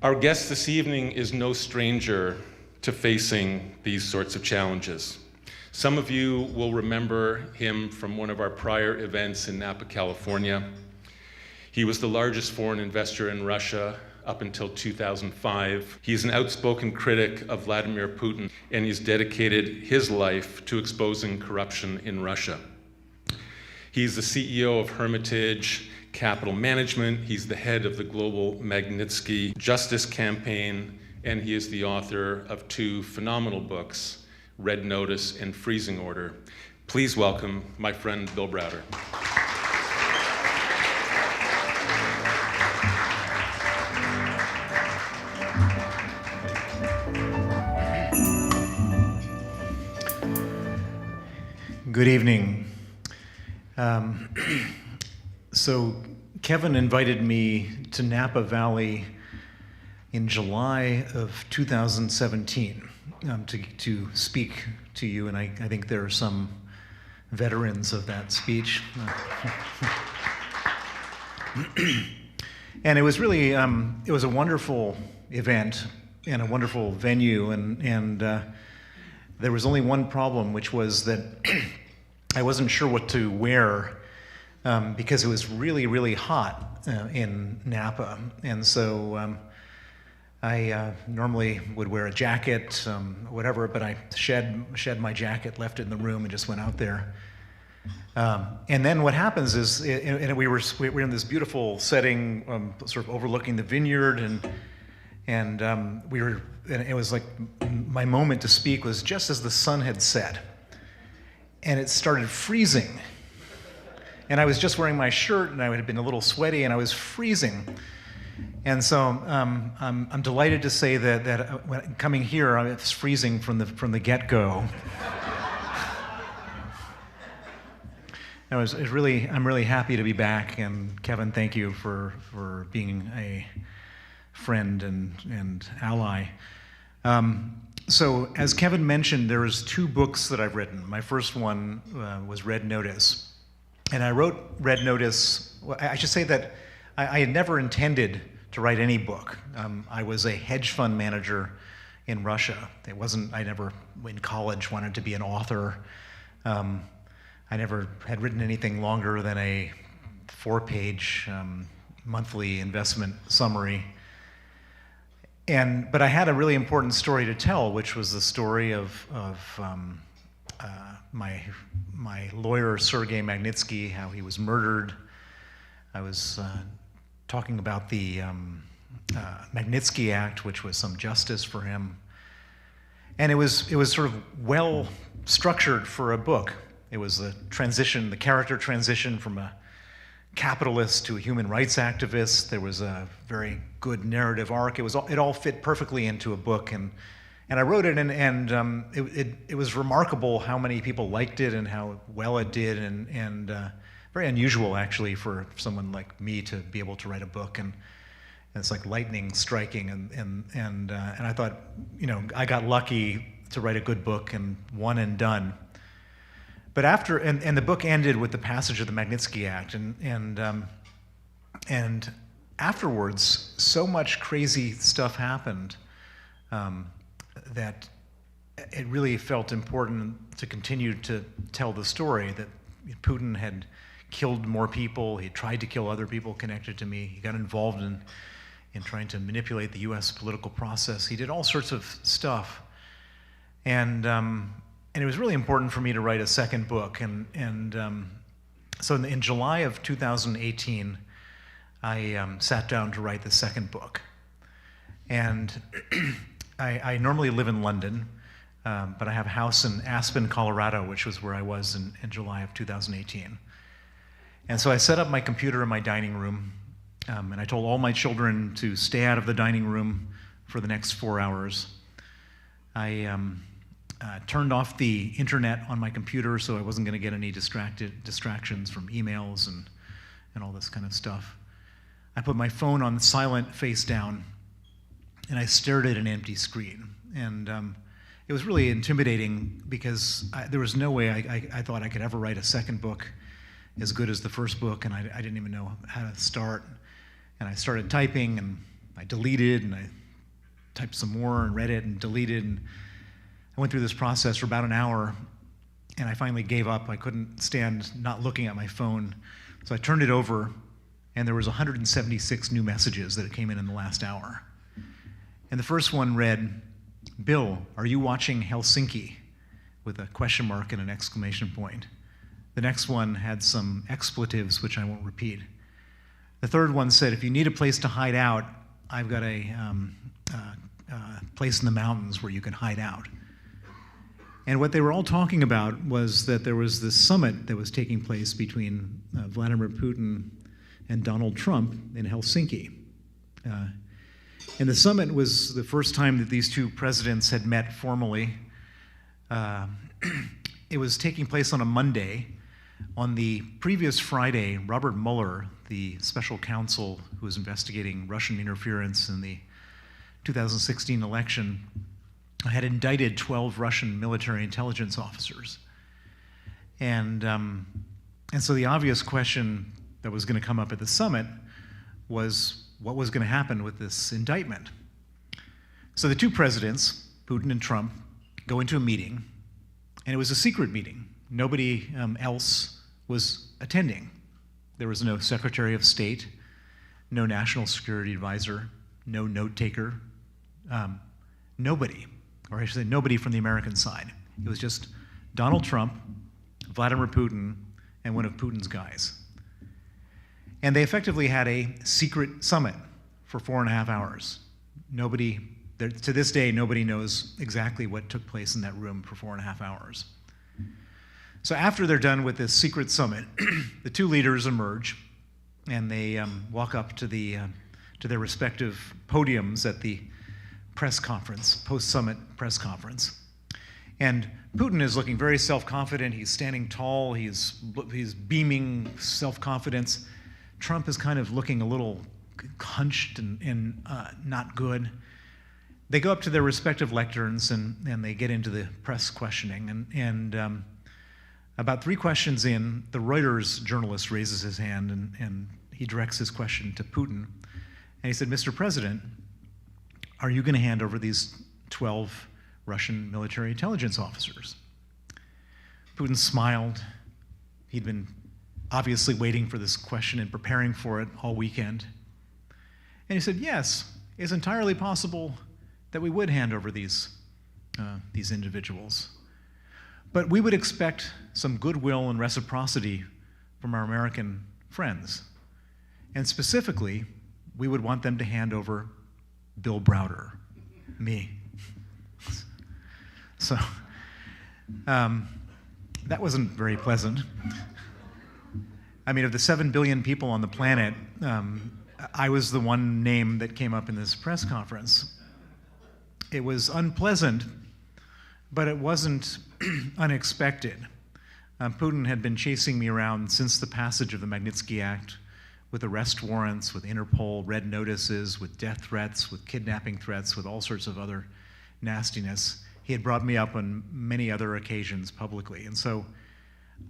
Our guest this evening is no stranger to facing these sorts of challenges. Some of you will remember him from one of our prior events in Napa, California. He was the largest foreign investor in Russia up until 2005. He's an outspoken critic of Vladimir Putin, and he's dedicated his life to exposing corruption in Russia. He's the CEO of Hermitage Capital Management. He's the head of the global Magnitsky Justice Campaign, and he is the author of two phenomenal books, Red Notice and Freezing Order. Please welcome my friend Bill Browder. Good evening. So Kevin invited me to Napa Valley in July of 2017 to speak to you, and I think there are some veterans of that speech. And it was really, it was a wonderful event and a wonderful venue, and there was only one problem, which was that I wasn't sure what to wear because it was really, really hot in Napa. And so I normally would wear a jacket, whatever, but I shed my jacket, left it in the room, and just went out there. And then what happens is, we were in this beautiful setting, sort of overlooking the vineyard, and it was like my moment to speak was just as the sun had set. And it started freezing. And I was just wearing my shirt, and I had been a little sweaty, and I was freezing. And so I'm delighted to say that when coming here, I was freezing from the get-go. I'm really happy to be back, and Kevin, thank you for being a friend and ally. So, as Kevin mentioned, there's two books that I've written. My first one was Red Notice. And I wrote Red Notice, I should say that I had never intended to write any book. I was a hedge fund manager in Russia. I never, in college, wanted to be an author. I never had written anything longer than a 4-page monthly investment summary. But I had a really important story to tell, which was the story of my lawyer, Sergei Magnitsky, how he was murdered. I was talking about the Magnitsky Act, which was some justice for him. And it was sort of well structured for a book. It was the character transition from a capitalist to a human rights activist. There was a very good narrative arc. It all fit perfectly into a book, and I wrote it, and it was remarkable how many people liked it and how well it did, and very unusual actually for someone like me to be able to write a book, and it's like lightning striking, and I thought, I got lucky to write a good book, and one and done. But after, and the book ended with the passage of the Magnitsky Act, and afterwards, so much crazy stuff happened that it really felt important to continue to tell the story that Putin had killed more people. He tried to kill other people connected to me. He got involved in trying to manipulate the U.S. political process. He did all sorts of stuff, and it was really important for me to write a second book. So in July of 2018, I sat down to write the second book. And I normally live in London, but I have a house in Aspen, Colorado, which was where I was in July of 2018. And so I set up my computer in my dining room, and I told all my children to stay out of the dining room for the next 4 hours. I turned off the internet on my computer so I wasn't going to get any distractions from emails and all this kind of stuff. I put my phone on silent face down, and I stared at an empty screen. And it was really intimidating because there was no way I thought I could ever write a second book as good as the first book, and I didn't even know how to start. And I started typing, and I deleted, and I typed some more and read it and deleted. And I went through this process for about an hour, and I finally gave up. I couldn't stand not looking at my phone. So I turned it over, and there was 176 new messages that came in the last hour. And the first one read, "Bill, are you watching Helsinki?" with a question mark and an exclamation point. The next one had some expletives, which I won't repeat. The third one said, "If you need a place to hide out, I've got a place in the mountains where you can hide out." And what they were all talking about was that there was this summit that was taking place between Vladimir Putin and Donald Trump in Helsinki. And the summit was the first time that these two presidents had met formally. It was taking place on a Monday. On the previous Friday, Robert Mueller, the special counsel who was investigating Russian interference in the 2016 election, had indicted 12 Russian military intelligence officers. And so the obvious question that was going to come up at the summit was what was going to happen with this indictment. So the two presidents, Putin and Trump, go into a meeting, and it was a secret meeting. Nobody else was attending. There was no Secretary of State, no National Security Advisor, no note taker, nobody, or I should say nobody from the American side. It was just Donald Trump, Vladimir Putin, and one of Putin's guys. And they effectively had a secret summit for 4.5 hours. Nobody, to this day, nobody knows exactly what took place in that room for 4.5 hours. So after they're done with this secret summit, the two leaders emerge, and they walk up to their respective podiums at the press conference, post-summit press conference. And Putin is looking very self-confident. He's standing tall. He's beaming self-confidence. Trump is kind of looking a little hunched and not good. They go up to their respective lecterns, and they get into the press questioning. And about 3 questions in, the Reuters journalist raises his hand, and he directs his question to Putin. And he said, "Mr. President, are you going to hand over these 12 Russian military intelligence officers?" Putin smiled. He'd been obviously waiting for this question and preparing for it all weekend. And he said, "Yes, it's entirely possible that we would hand over these individuals. But we would expect some goodwill and reciprocity from our American friends. And specifically, we would want them to hand over Bill Browder, me." So that wasn't very pleasant. I mean, of the 7 billion people on the planet, I was the one name that came up in this press conference. It was unpleasant, but it wasn't unexpected. Putin had been chasing me around since the passage of the Magnitsky Act with arrest warrants, with Interpol red notices, with death threats, with kidnapping threats, with all sorts of other nastiness. He had brought me up on many other occasions publicly. And so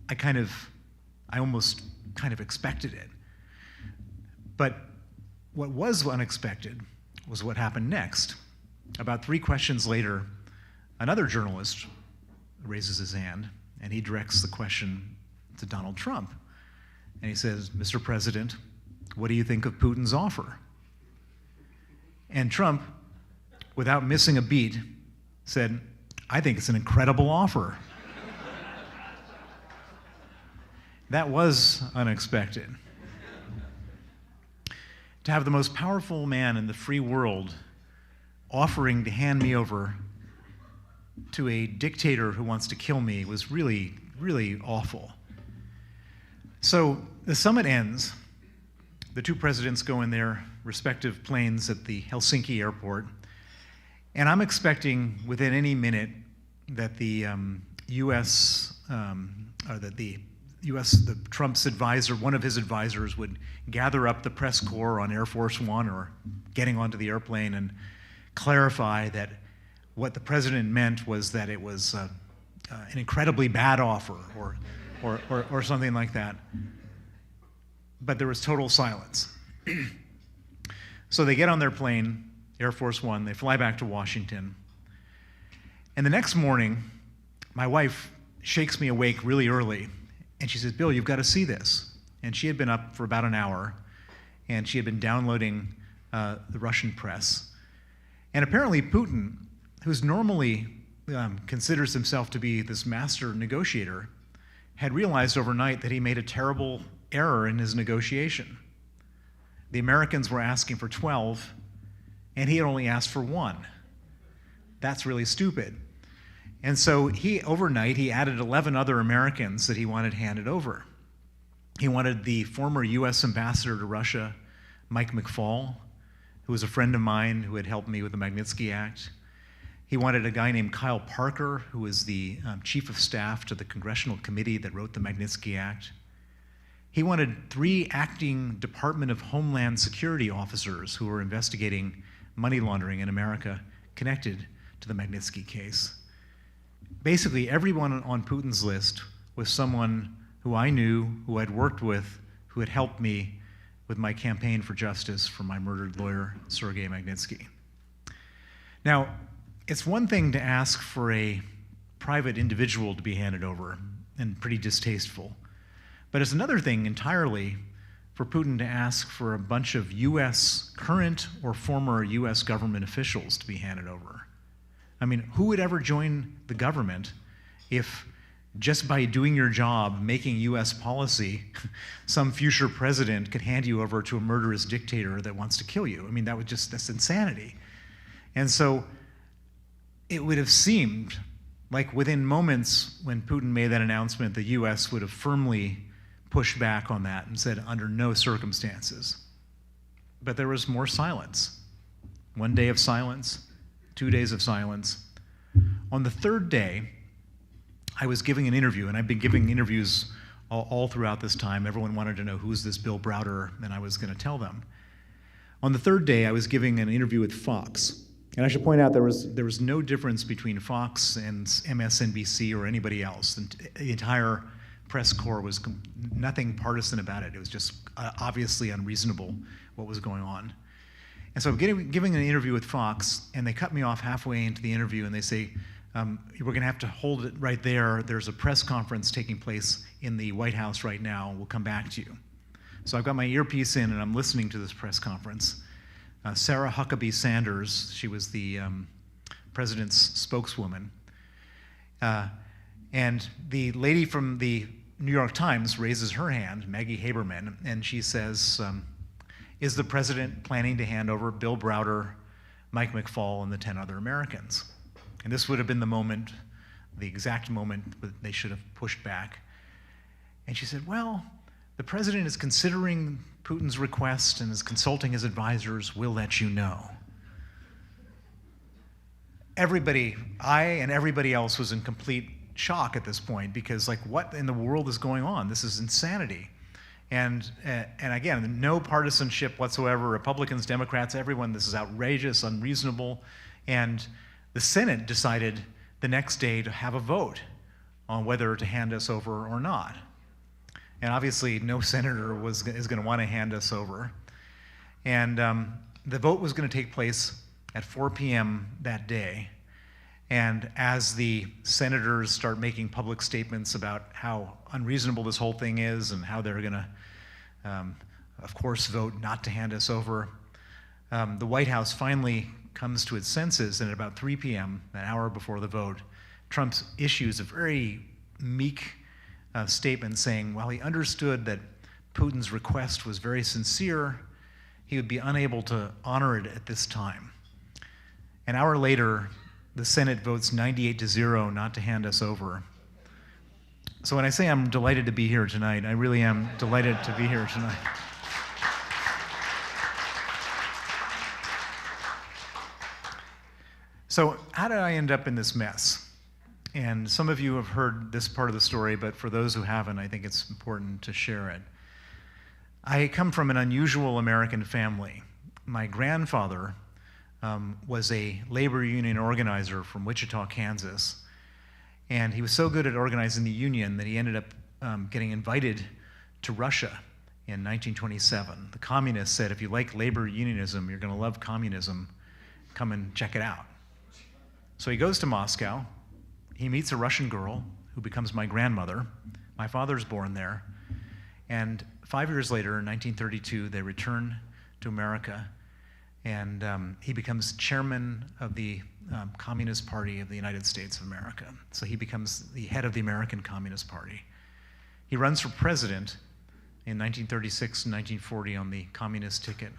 I almost kind of expected it. But what was unexpected was what happened next. About 3 questions later, another journalist raises his hand, and he directs the question to Donald Trump. And he says, "Mr. President, what do you think of Putin's offer?" And Trump, without missing a beat, said, "I think it's an incredible offer." That was unexpected. To have the most powerful man in the free world offering to hand me over to a dictator who wants to kill me was really, really awful. So the summit ends. The two presidents go in their respective planes at the Helsinki airport, and I'm expecting within any minute that the Trump's advisor, one of his advisors, would gather up the press corps on Air Force One or getting onto the airplane and clarify that what the president meant was that it was an incredibly bad offer or something like that. But there was total silence. So they get on their plane, Air Force One, they fly back to Washington. And the next morning, my wife shakes me awake really early, and she says, "Bill, you've got to see this." And she had been up for about an hour, and she had been downloading the Russian press. And apparently Putin, who's normally considers himself to be this master negotiator, had realized overnight that he made a terrible error in his negotiation. The Americans were asking for 12, and he had only asked for 1. That's really stupid. And so overnight, he added 11 other Americans that he wanted handed over. He wanted the former US ambassador to Russia, Mike McFaul, who was a friend of mine who had helped me with the Magnitsky Act. He wanted a guy named Kyle Parker, who was the chief of staff to the congressional committee that wrote the Magnitsky Act. He wanted 3 acting Department of Homeland Security officers who were investigating money laundering in America connected to the Magnitsky case. Basically, everyone on Putin's list was someone who I knew, who I'd worked with, who had helped me with my campaign for justice for my murdered lawyer, Sergei Magnitsky. Now, it's one thing to ask for a private individual to be handed over, and pretty distasteful. But it's another thing entirely for Putin to ask for a bunch of current or former US government officials to be handed over. I mean, who would ever join the government if just by doing your job, making US policy, some future president could hand you over to a murderous dictator that wants to kill you? I mean, that's insanity. And so it would have seemed like within moments when Putin made that announcement, the US would have firmly pushed back on that and said, under no circumstances. But there was more silence. 1 day of silence, 2 days of silence. On the 3rd day, I was giving an interview, and I've been giving interviews all throughout this time. Everyone wanted to know, who's this Bill Browder, and I was going to tell them. On the 3rd day, I was giving an interview with Fox. And I should point out there was no difference between Fox and MSNBC or anybody else. The entire press corps was nothing partisan about it. It was just obviously unreasonable what was going on. And so I'm giving an interview with Fox, and they cut me off halfway into the interview, and they say, we're going to have to hold it right there. There's a press conference taking place in the White House right now. We'll come back to you. So I've got my earpiece in, and I'm listening to this press conference. Sarah Huckabee Sanders, she was the president's spokeswoman. And the lady from the New York Times raises her hand, Maggie Haberman, and she says, is the president planning to hand over Bill Browder, Mike McFaul, and the 10 other Americans? And this would have been the moment, the exact moment that they should have pushed back. And she said, well, the president is considering Putin's request and is consulting his advisors. We'll let you know. Everybody, I and everybody else, was in complete shock at this point, because like, what in the world is going on? This is insanity. And again, no partisanship whatsoever, Republicans, Democrats, everyone, this is outrageous, unreasonable. And the Senate decided the next day to have a vote on whether to hand us over or not. And obviously, no senator is going to want to hand us over. And the vote was going to take place at 4 p.m. that day. And as the senators start making public statements about how unreasonable this whole thing is and how they're going to, of course, vote not to hand us over, the White House finally comes to its senses, and at about 3 p.m., an hour before the vote, Trump issues a very meek statement saying, while he understood that Putin's request was very sincere, he would be unable to honor it at this time. An hour later, the Senate votes 98-0 not to hand us over. So when I say I'm delighted to be here tonight, I really am delighted to be here tonight. So how did I end up in this mess? And some of you have heard this part of the story, but for those who haven't, I think it's important to share it. I come from an unusual American family. My grandfather was a labor union organizer from Wichita, Kansas. And he was so good at organizing the union that he ended up getting invited to Russia in 1927. The communists said, if you like labor unionism, you're going to love communism. Come and check it out. So he goes to Moscow. He meets a Russian girl who becomes my grandmother. My father's born there. And 5 years later, in 1932, they return to America, and he becomes chairman of the Communist Party of the United States of America. So he becomes the head of the American Communist Party. He runs for president in 1936 and 1940 on the communist ticket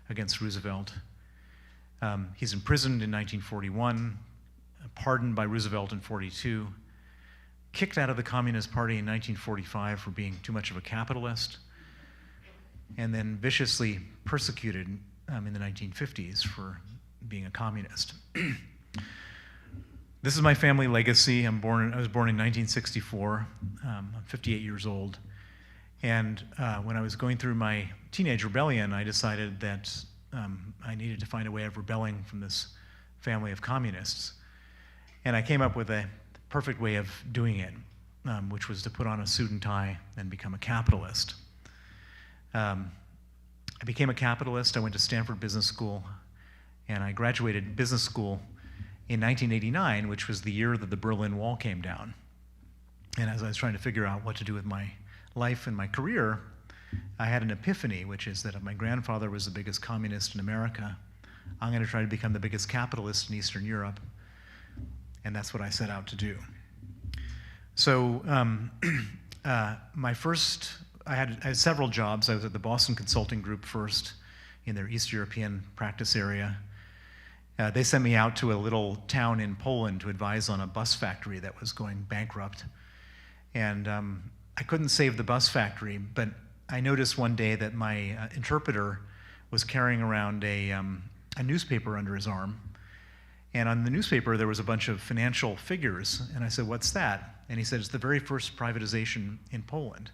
against Roosevelt. He's imprisoned in 1941, pardoned by Roosevelt in 42, kicked out of the Communist Party in 1945 for being too much of a capitalist, and then viciously persecuted in the 1950s for being a communist. This is my family legacy. I was born in 1964. I'm 58 years old. And when I was going through my teenage rebellion, I decided that I needed to find a way of rebelling from this family of communists. And I came up with a perfect way of doing it, which was to put on a suit and tie and become a capitalist. I became a capitalist. I went to Stanford Business School, and I graduated business school in 1989, which was the year that the Berlin Wall came down. And as I was trying to figure out what to do with my life and my career, I had an epiphany, which is that if my grandfather was the biggest communist in America, I'm going to try to become the biggest capitalist in Eastern Europe. And that's what I set out to do. So I had several jobs. I was at the Boston Consulting Group first in their East European practice area. They sent me out to a little town in Poland to advise on a bus factory that was going bankrupt. And I couldn't save the bus factory, but I noticed one day that my interpreter was carrying around a newspaper under his arm. And on the newspaper, there was a bunch of financial figures. And I said, "What's that?" And he said, "It's the very first privatization in Poland."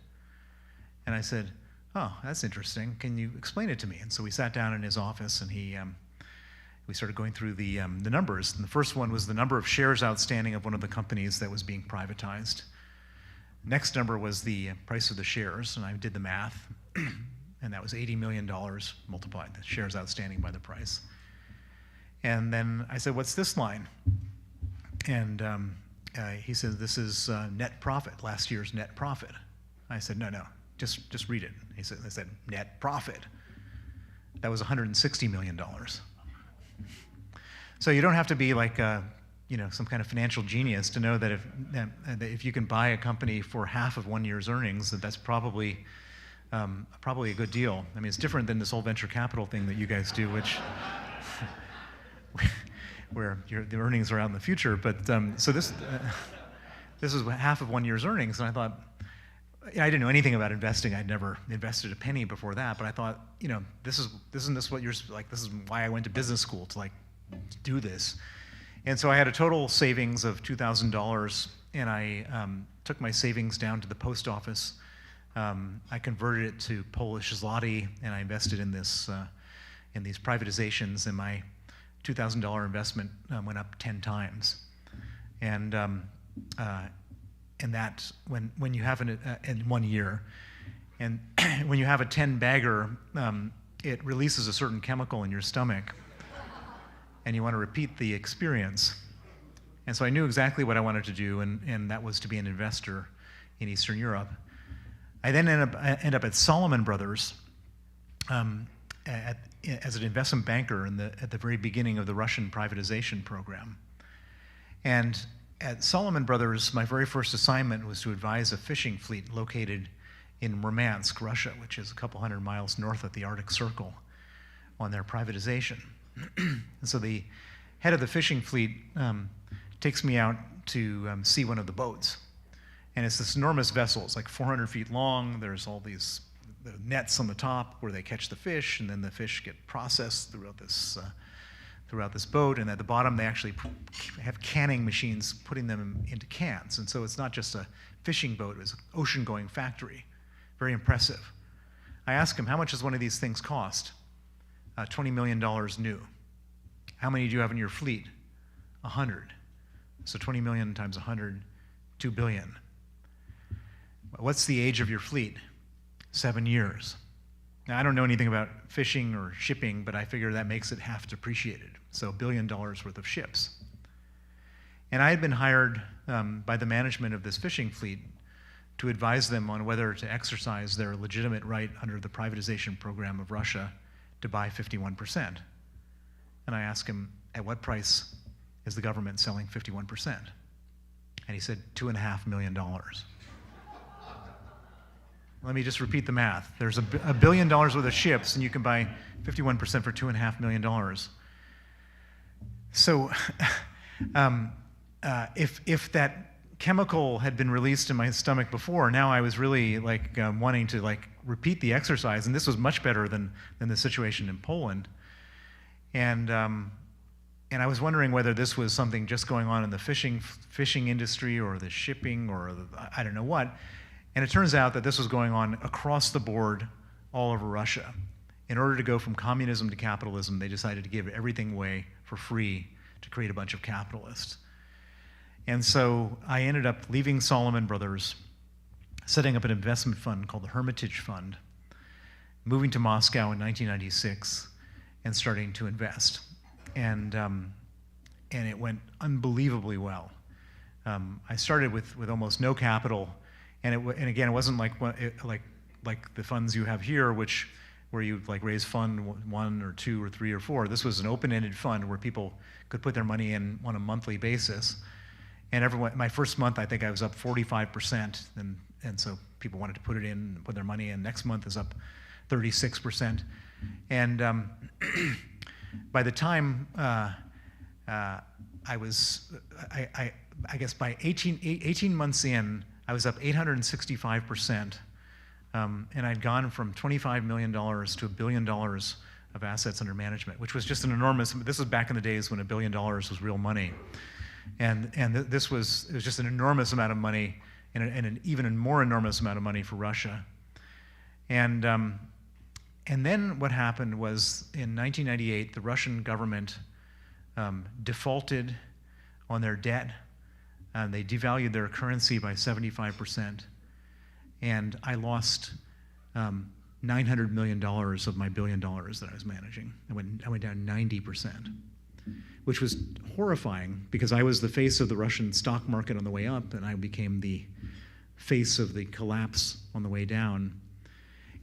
And I said, "Oh, that's interesting. Can you explain it to me?" And so we sat down in his office, and we started going through the numbers. And the first one was the number of shares outstanding of one of the companies that was being privatized. Next number was the price of the shares, and I did the math, and that was $80 million multiplied, the shares outstanding by the price. And then I said, "What's this line?" And he said, "This is net profit, last year's net profit." I said, No, just read it. I said, "Net profit." That was $160 million. So you don't have to be like some kind of financial genius to know that if you can buy a company for half of 1 year's earnings, that's probably a good deal. I mean, it's different than this whole venture capital thing that you guys do, which where the earnings are out in the future. But so this is half of 1 year's earnings, and I thought, I didn't know anything about investing. I'd never invested a penny before that, but I thought, this is why I went to business school, to do this. And so I had a total savings of $2,000, and I took my savings down to the post office. I converted it to Polish zloty, and I invested in these privatizations, and my $2,000 investment went up 10 times. And that when you have in 1 year, and when you have a 10-bagger, it releases a certain chemical in your stomach, and you want to repeat the experience. And so I knew exactly what I wanted to do, and that was to be an investor in Eastern Europe. I then end up at Salomon Brothers as an investment banker at the very beginning of the Russian privatization program. And at Salomon Brothers, my very first assignment was to advise a fishing fleet located in Murmansk, Russia, which is a couple hundred miles north of the Arctic Circle, on their privatization. And so the head of the fishing fleet takes me out to see one of the boats. And it's this enormous vessel. It's like 400 feet long. There's all these nets on the top where they catch the fish, and then the fish get processed throughout this boat. And at the bottom, they actually have canning machines putting them into cans. And so it's not just a fishing boat. It's an ocean-going factory. Very impressive. I asked him, "How much does one of these things cost?" $20 million new. "How many do you have in your fleet?" 100. So 20 million times 100, 2 billion. "What's the age of your fleet?" 7 years. Now, I don't know anything about fishing or shipping, but I figure that makes it half depreciated. So $1 billion worth of ships. And I had been hired by the management of this fishing fleet to advise them on whether to exercise their legitimate right under the privatization program of Russia to buy 51%. And I asked him, at what price is the government selling 51%? And he said, $2.5 million. Let me just repeat the math. There's $1 billion worth of ships, and you can buy 51% for $2.5 million. So if that chemical had been released in my stomach before, now I was really like wanting to like repeat the exercise, and this was much better than the situation in Poland. And I was wondering whether this was something just going on in the fishing industry or the shipping or I don't know what. And it turns out that this was going on across the board all over Russia. In order to go from communism to capitalism, they decided to give everything away for free to create a bunch of capitalists. And so I ended up leaving Salomon Brothers, setting up an investment fund called the Hermitage Fund, moving to Moscow in 1996, and starting to invest. And it went unbelievably well. I started with almost no capital, and again, it wasn't like the funds you have here, where you like raise fund 1 or 2 or 3 or 4. This was an open-ended fund where people could put their money in on a monthly basis. And my first month, I think I was up 45%, and so people wanted to put it in and put their money in. Next month is up 36%. And by the time I guess by 18 months in, I was up 865%, and I'd gone from $25 million to $1 billion of assets under management, which was just an enormous. This was back in the days when $1 billion was real money, and it was just an enormous amount of money, and an even more enormous amount of money for Russia, and then what happened was in 1998, the Russian government defaulted on their debt. They devalued their currency by 75%, and I lost $900 million of my $1 billion that I was managing. I went down 90%, which was horrifying because I was the face of the Russian stock market on the way up, and I became the face of the collapse on the way down.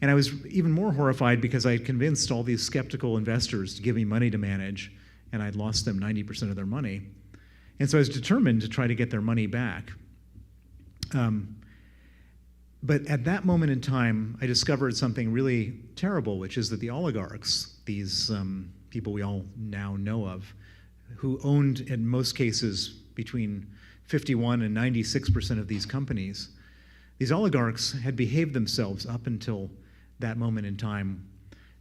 And I was even more horrified because I had convinced all these skeptical investors to give me money to manage, and I'd lost them 90% of their money. And so I was determined to try to get their money back. But at that moment in time, I discovered something really terrible, which is that the oligarchs, these people we all now know of, who owned, in most cases, between 51 and 96% of these companies, these oligarchs had behaved themselves up until that moment in time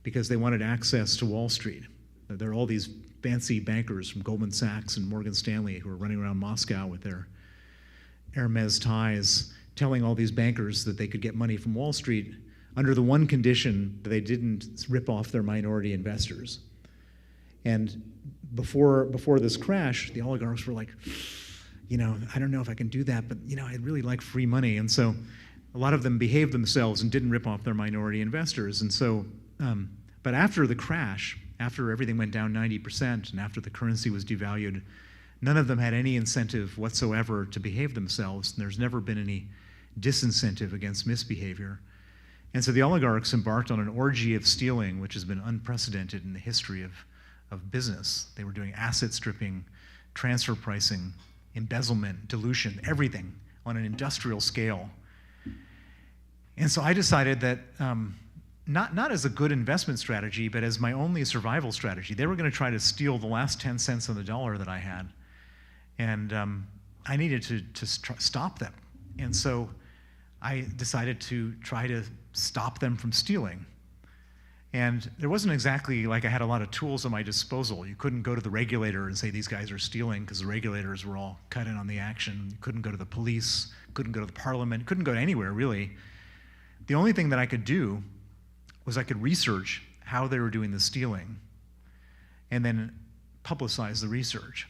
because they wanted access to Wall Street. There are all these fancy bankers from Goldman Sachs and Morgan Stanley who are running around Moscow with their Hermes ties, telling all these bankers that they could get money from Wall Street under the one condition that they didn't rip off their minority investors. And before this crash, the oligarchs were like, I don't know if I can do that, but I'd really like free money. And so a lot of them behaved themselves and didn't rip off their minority investors. And so, but after the crash, after everything went down 90% and after the currency was devalued, none of them had any incentive whatsoever to behave themselves, and there's never been any disincentive against misbehavior. And so the oligarchs embarked on an orgy of stealing, which has been unprecedented in the history of business. They were doing asset stripping, transfer pricing, embezzlement, dilution, everything on an industrial scale. And so I decided that not as a good investment strategy, but as my only survival strategy. They were going to try to steal the last 10 cents on the dollar that I had. And I needed to stop them. And so I decided to try to stop them from stealing. And there wasn't exactly like I had a lot of tools at my disposal. You couldn't go to the regulator and say these guys are stealing because the regulators were all cut in on the action. You couldn't go to the police, couldn't go to the parliament, couldn't go to anywhere really. The only thing that I could do was I could research how they were doing the stealing and then publicize the research.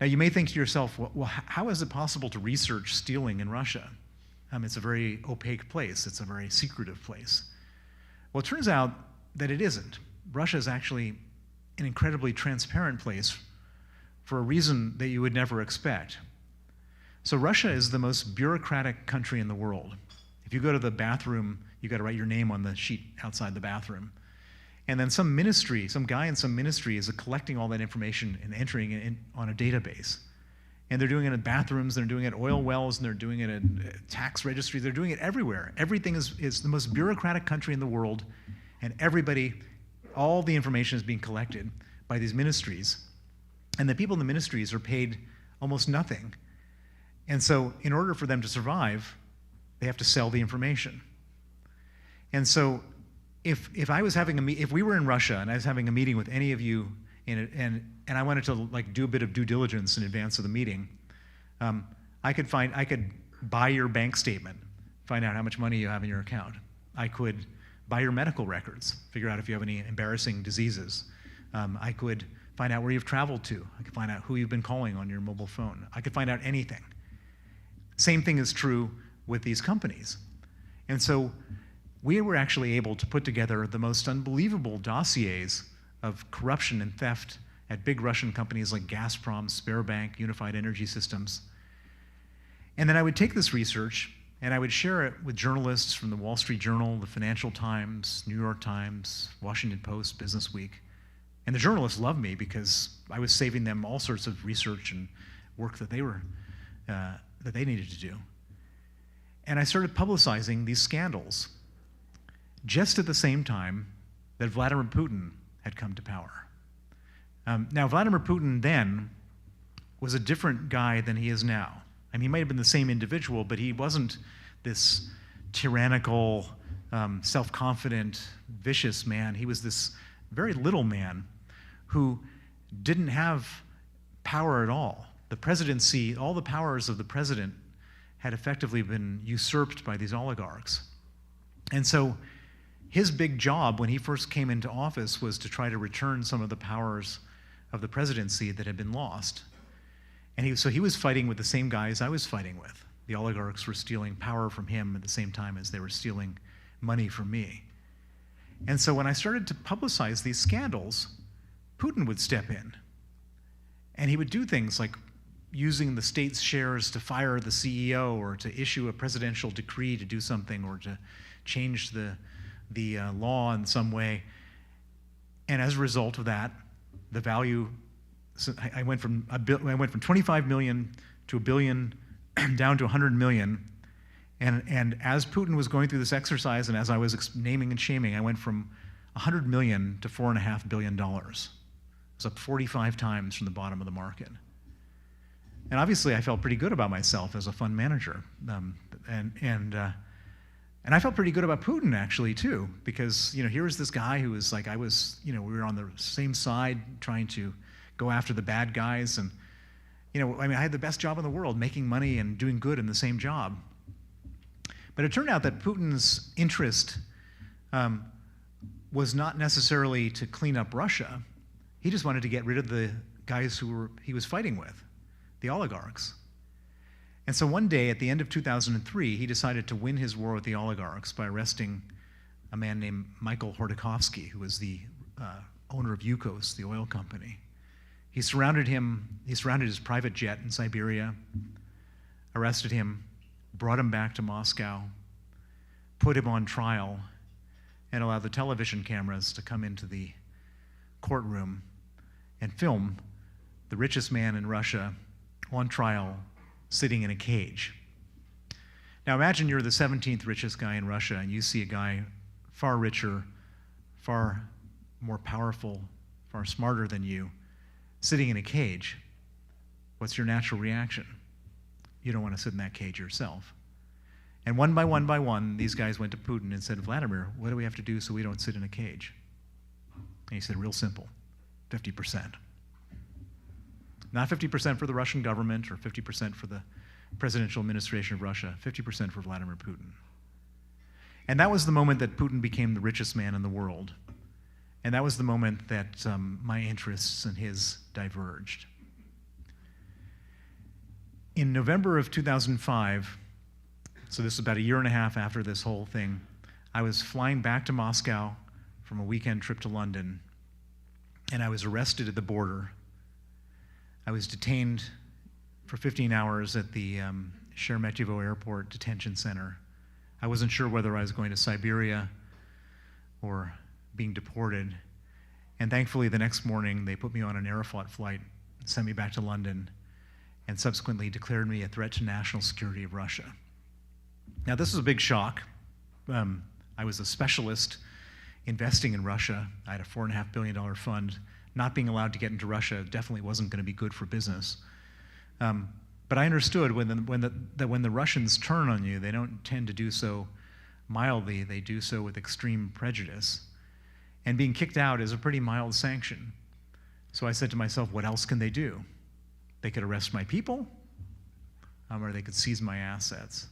Now you may think to yourself, well, how is it possible to research stealing in Russia? It's a very opaque place. It's a very secretive place. Well, it turns out that it isn't. Russia is actually an incredibly transparent place for a reason that you would never expect. So Russia is the most bureaucratic country in the world. If you go to the bathroom, you got to write your name on the sheet outside the bathroom. And then some guy in some ministry is collecting all that information and entering it on a database. And they're doing it in bathrooms, they're doing it at oil wells, and they're doing it in tax registries, they're doing it everywhere. Everything is the most bureaucratic country in the world, and all the information is being collected by these ministries. And the people in the ministries are paid almost nothing. And so in order for them to survive, they have to sell the information. And so if we were in Russia and I was having a meeting with any of you and I wanted to do a bit of due diligence in advance of the meeting, I could buy your bank statement, find out how much money you have in your account. I could buy your medical records, figure out if you have any embarrassing diseases. I could find out where you've traveled to. I could find out who you've been calling on your mobile phone. I could find out anything. Same thing is true with these companies. And so we were actually able to put together the most unbelievable dossiers of corruption and theft at big Russian companies like Gazprom, Sberbank, Unified Energy Systems. And then I would take this research and I would share it with journalists from the Wall Street Journal, the Financial Times, New York Times, Washington Post, Business Week. And the journalists loved me because I was saving them all sorts of research and work that they needed to do. And I started publicizing these scandals just at the same time that Vladimir Putin had come to power. Now, Vladimir Putin then was a different guy than he is now. I mean, he might have been the same individual, but he wasn't this tyrannical, self-confident, vicious man. He was this very little man who didn't have power at all. The presidency, all the powers of the president had effectively been usurped by these oligarchs. And so his big job when he first came into office was to try to return some of the powers of the presidency that had been lost. And so he was fighting with the same guys I was fighting with. The oligarchs were stealing power from him at the same time as they were stealing money from me. And so when I started to publicize these scandals, Putin would step in. And he would do things like using the state's shares to fire the CEO or to issue a presidential decree to do something or to change the law in some way. And as a result of that, the value, so I went from 25 million to $1 billion down to 100 million. And as Putin was going through this exercise and as I was naming and shaming, I went from 100 million to $4.5 billion. It was up 45 times from the bottom of the market. And obviously I felt pretty good about myself as a fund manager. And I felt pretty good about Putin actually too, because here was this guy who was like, we were on the same side trying to go after the bad guys. And I had the best job in the world, making money and doing good in the same job. But it turned out that Putin's interest was not necessarily to clean up Russia. He just wanted to get rid of the guys he was fighting with, the oligarchs. And so one day at the end of 2003, he decided to win his war with the oligarchs by arresting a man named Michael Hordakovsky, who was the owner of Yukos, the oil company. He surrounded his private jet in Siberia, arrested him, brought him back to Moscow, put him on trial, and allowed the television cameras to come into the courtroom and film the richest man in Russia on trial sitting in a cage. Now imagine you're the 17th richest guy in Russia and you see a guy far richer, far more powerful, far smarter than you, sitting in a cage. What's your natural reaction? You don't want to sit in that cage yourself. And one by one, these guys went to Putin and said, Vladimir, what do we have to do so we don't sit in a cage? And he said, real simple, 50%. Not 50% for the Russian government or 50% for the presidential administration of Russia, 50% for Vladimir Putin. And that was the moment that Putin became the richest man in the world. And that was the moment that my interests and his diverged. In November of 2005, So this was about a year and a half after this whole thing. I was flying back to Moscow from a weekend trip to London, and I was arrested at the border. I was detained for 15 hours at the Sheremetyevo Airport Detention Center. I wasn't sure whether I was going to Siberia or being deported. And thankfully, the next morning, they put me on an Aeroflot flight, sent me back to London, and subsequently declared me a threat to national security of Russia. Now, this was a big shock. I was a specialist investing in Russia. I had a $4.5 billion fund. Not being allowed to get into Russia definitely wasn't going to be good for business. But I understood that when the Russians turn on you, they don't tend to do so mildly. They do so with extreme prejudice. And being kicked out is a pretty mild sanction. So I said to myself, what else can they do? They could arrest my people, or they could seize my assets.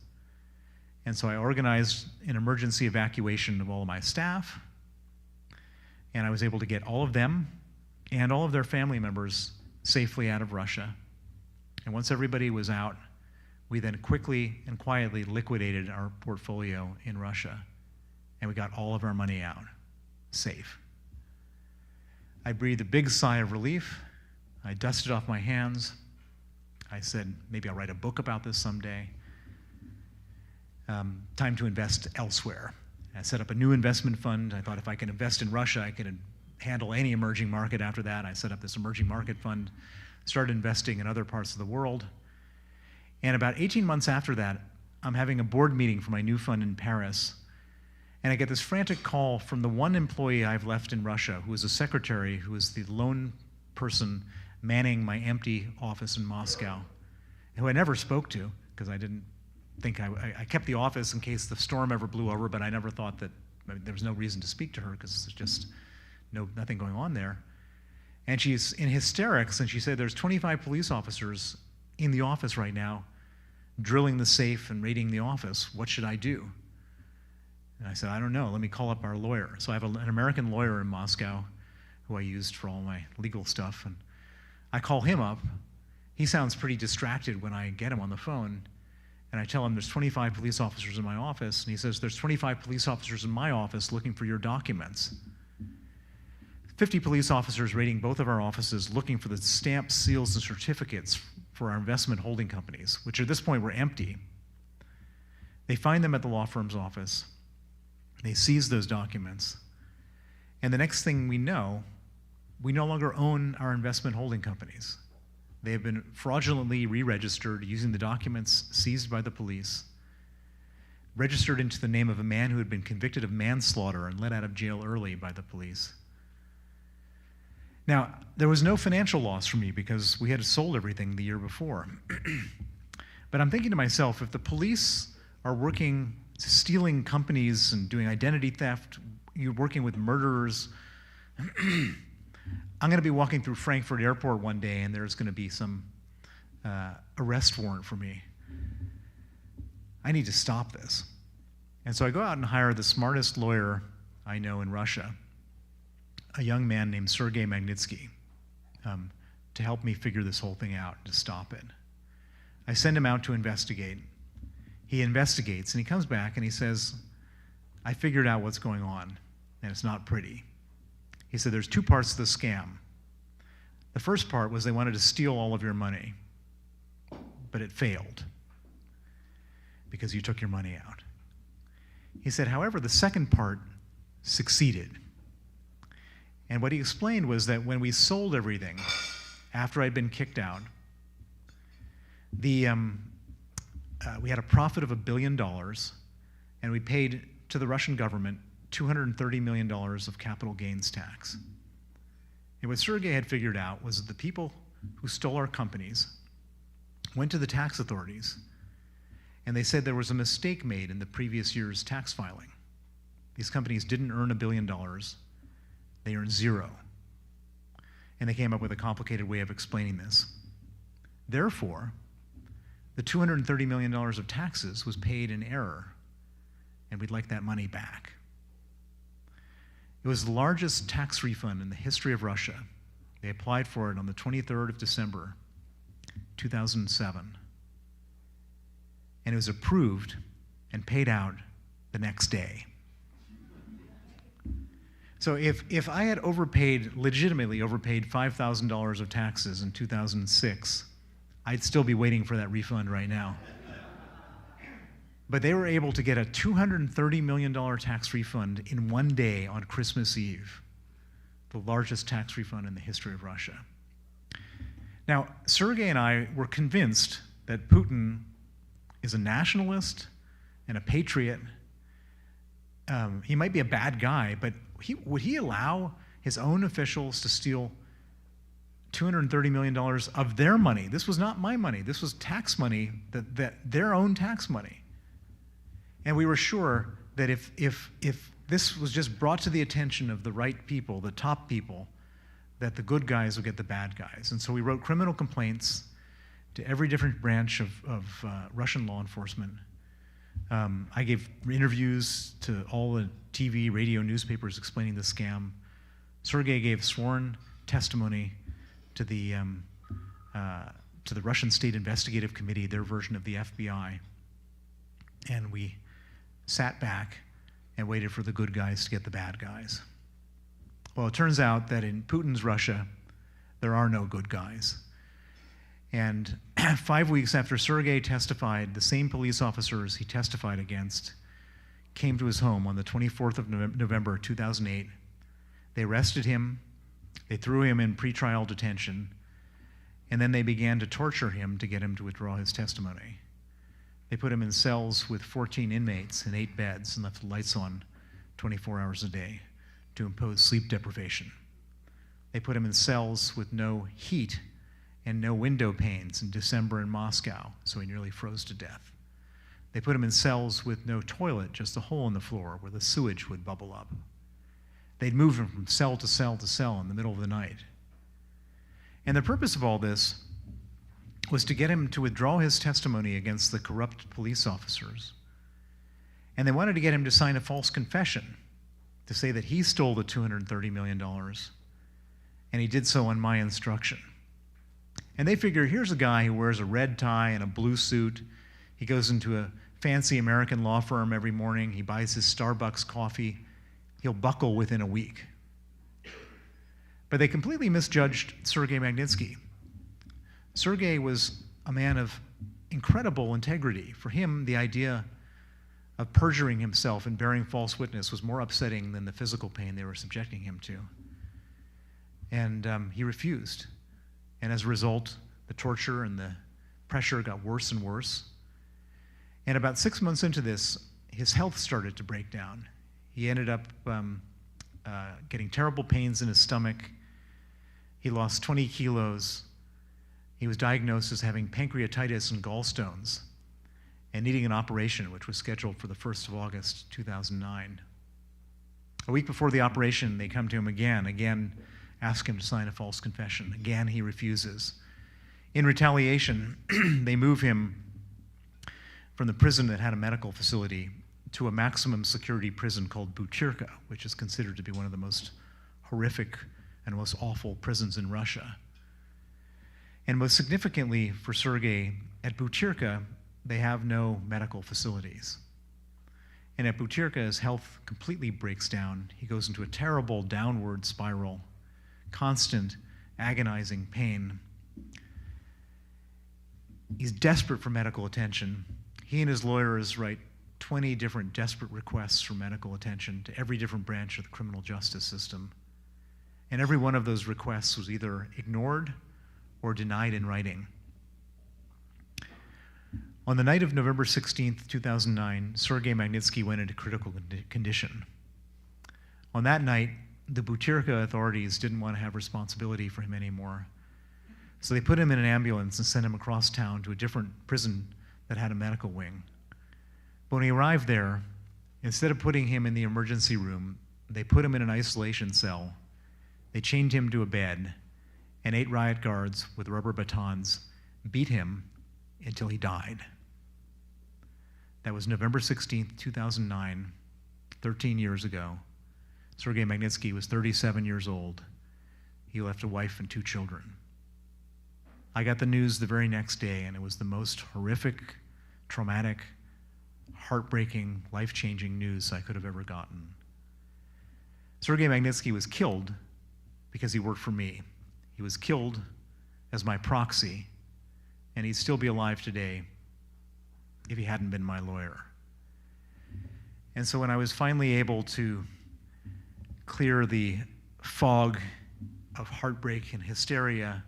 And so I organized an emergency evacuation of all of my staff, and I was able to get all of them and all of their family members safely out of Russia. And once everybody was out, we then quickly and quietly liquidated our portfolio in Russia, and we got all of our money out, safe. I breathed a big sigh of relief. I dusted off my hands. I said, maybe I'll write a book about this someday. Time to invest elsewhere. I set up a new investment fund. I thought if I can invest in Russia, I could handle any emerging market after that. I set up this emerging market fund, started investing in other parts of the world. And about 18 months after that, I'm having a board meeting for my new fund in Paris. And I get this frantic call from the one employee I've left in Russia, who was a secretary, who was the lone person manning my empty office in Moscow, who I never spoke to, because I didn't think I kept the office in case the storm ever blew over, but I never thought that there was no reason to speak to her because there's just nothing going on there. And she's in hysterics, and she said, there's 25 police officers in the office right now drilling the safe and raiding the office. What should I do? And I said, I don't know. Let me call up our lawyer. So I have an American lawyer in Moscow who I used for all my legal stuff. And I call him up. He sounds pretty distracted when I get him on the phone. And I tell him there's 25 police officers in my office. And he says, there's 25 police officers in my office looking for your documents. 50 police officers raiding both of our offices looking for the stamps, seals, and certificates for our investment holding companies, which at this point were empty. They find them at the law firm's office. They seize those documents. And the next thing we know, we no longer own our investment holding companies. They have been fraudulently re-registered using the documents seized by the police, registered into the name of a man who had been convicted of manslaughter and let out of jail early by the police. Now, there was no financial loss for me because we had sold everything the year before. But I'm thinking to myself, if the police are working, stealing companies and doing identity theft, you're working with murderers, I'm going to be walking through Frankfurt Airport one day and there's going to be some arrest warrant for me. I need to stop this. And so I go out and hire the smartest lawyer I know in Russia, a young man named Sergei Magnitsky, to help me figure this whole thing out, to stop it. I send him out to investigate. He investigates and he comes back and he says, I figured out what's going on and it's not pretty. He said, there's two parts to the scam. The first part was they wanted to steal all of your money, but it failed because you took your money out. He said, however, the second part succeeded. And what he explained was that when we sold everything, after I'd been kicked out, we had a profit of $1 billion, and we paid to the Russian government $230 million of capital gains tax. And what Sergei had figured out was that the people who stole our companies went to the tax authorities, and they said there was a mistake made in the previous year's tax filing. These companies didn't earn $1 billion. They earned zero. And they came up with a complicated way of explaining this. Therefore, the $230 million of taxes was paid in error, and we'd like that money back. It was the largest tax refund in the history of Russia. They applied for it on the 23rd of December, 2007. And it was approved and paid out the next day. So if I had legitimately overpaid $5,000 of taxes in 2006, I'd still be waiting for that refund right now. But they were able to get a $230 million tax refund in one day on Christmas Eve, the largest tax refund in the history of Russia. Now, Sergei and I were convinced that Putin is a nationalist and a patriot. He might be a bad guy, but would he allow his own officials to steal $230 million of their money? This was not my money. This was tax money, that their own tax money. And we were sure that if this was just brought to the attention of the right people, the top people, that the good guys would get the bad guys. And so we wrote criminal complaints to every different branch of Russian law enforcement. I gave interviews to all the TV, radio, newspapers explaining the scam. Sergei gave sworn testimony to the Russian State Investigative Committee, their version of the FBI. And we sat back and waited for the good guys to get the bad guys. Well, it turns out that in Putin's Russia, there are no good guys. And 5 weeks after Sergei testified, the same police officers he testified against came to his home on the 24th of November 2008. They arrested him, they threw him in pretrial detention, and then they began to torture him to get him to withdraw his testimony. They put him in cells with 14 inmates in 8 beds and left the lights on 24 hours a day to impose sleep deprivation. They put him in cells with no heat and no window panes in December in Moscow, so he nearly froze to death. They put him in cells with no toilet, just a hole in the floor where the sewage would bubble up. They'd move him from cell to cell to cell in the middle of the night. And the purpose of all this was to get him to withdraw his testimony against the corrupt police officers. And they wanted to get him to sign a false confession to say that he stole the $230 million, and he did so on my instruction. And they figure, here's a guy who wears a red tie and a blue suit. He goes into a fancy American law firm every morning. He buys his Starbucks coffee. He'll buckle within a week. But they completely misjudged Sergei Magnitsky. Sergei was a man of incredible integrity. For him, the idea of perjuring himself and bearing false witness was more upsetting than the physical pain they were subjecting him to. And he refused. And as a result, the torture and the pressure got worse and worse. And about 6 months into this, his health started to break down. He ended up getting terrible pains in his stomach. He lost 20 kilos. He was diagnosed as having pancreatitis and gallstones and needing an operation, which was scheduled for the 1st of August, 2009. A week before the operation, they come to him again, ask him to sign a false confession. Again, he refuses. In retaliation, they move him from the prison that had a medical facility to a maximum security prison called Butyrka, which is considered to be one of the most horrific and most awful prisons in Russia. And most significantly for Sergei, at Butyrka, they have no medical facilities. And at Butyrka, his health completely breaks down. He goes into a terrible downward spiral, constant, agonizing pain. He's desperate for medical attention. He and his lawyers write 20 different desperate requests for medical attention to every different branch of the criminal justice system. And every one of those requests was either ignored or denied in writing. On the night of November 16th, 2009, Sergei Magnitsky went into critical condition. On that night, the Butyrka authorities didn't want to have responsibility for him anymore. So they put him in an ambulance and sent him across town to a different prison that had a medical wing. But when he arrived there, instead of putting him in the emergency room, they put him in an isolation cell. They chained him to a bed, and 8 riot guards with rubber batons beat him until he died. That was November 16th, 2009, 13 years ago. Sergei Magnitsky was 37 years old. He left a wife and 2 children. I got the news the very next day, and it was the most horrific, traumatic, heartbreaking, life-changing news I could have ever gotten. Sergei Magnitsky was killed because he worked for me. He was killed as my proxy, and he'd still be alive today if he hadn't been my lawyer. And so when I was finally able to clear the fog of heartbreak and hysteria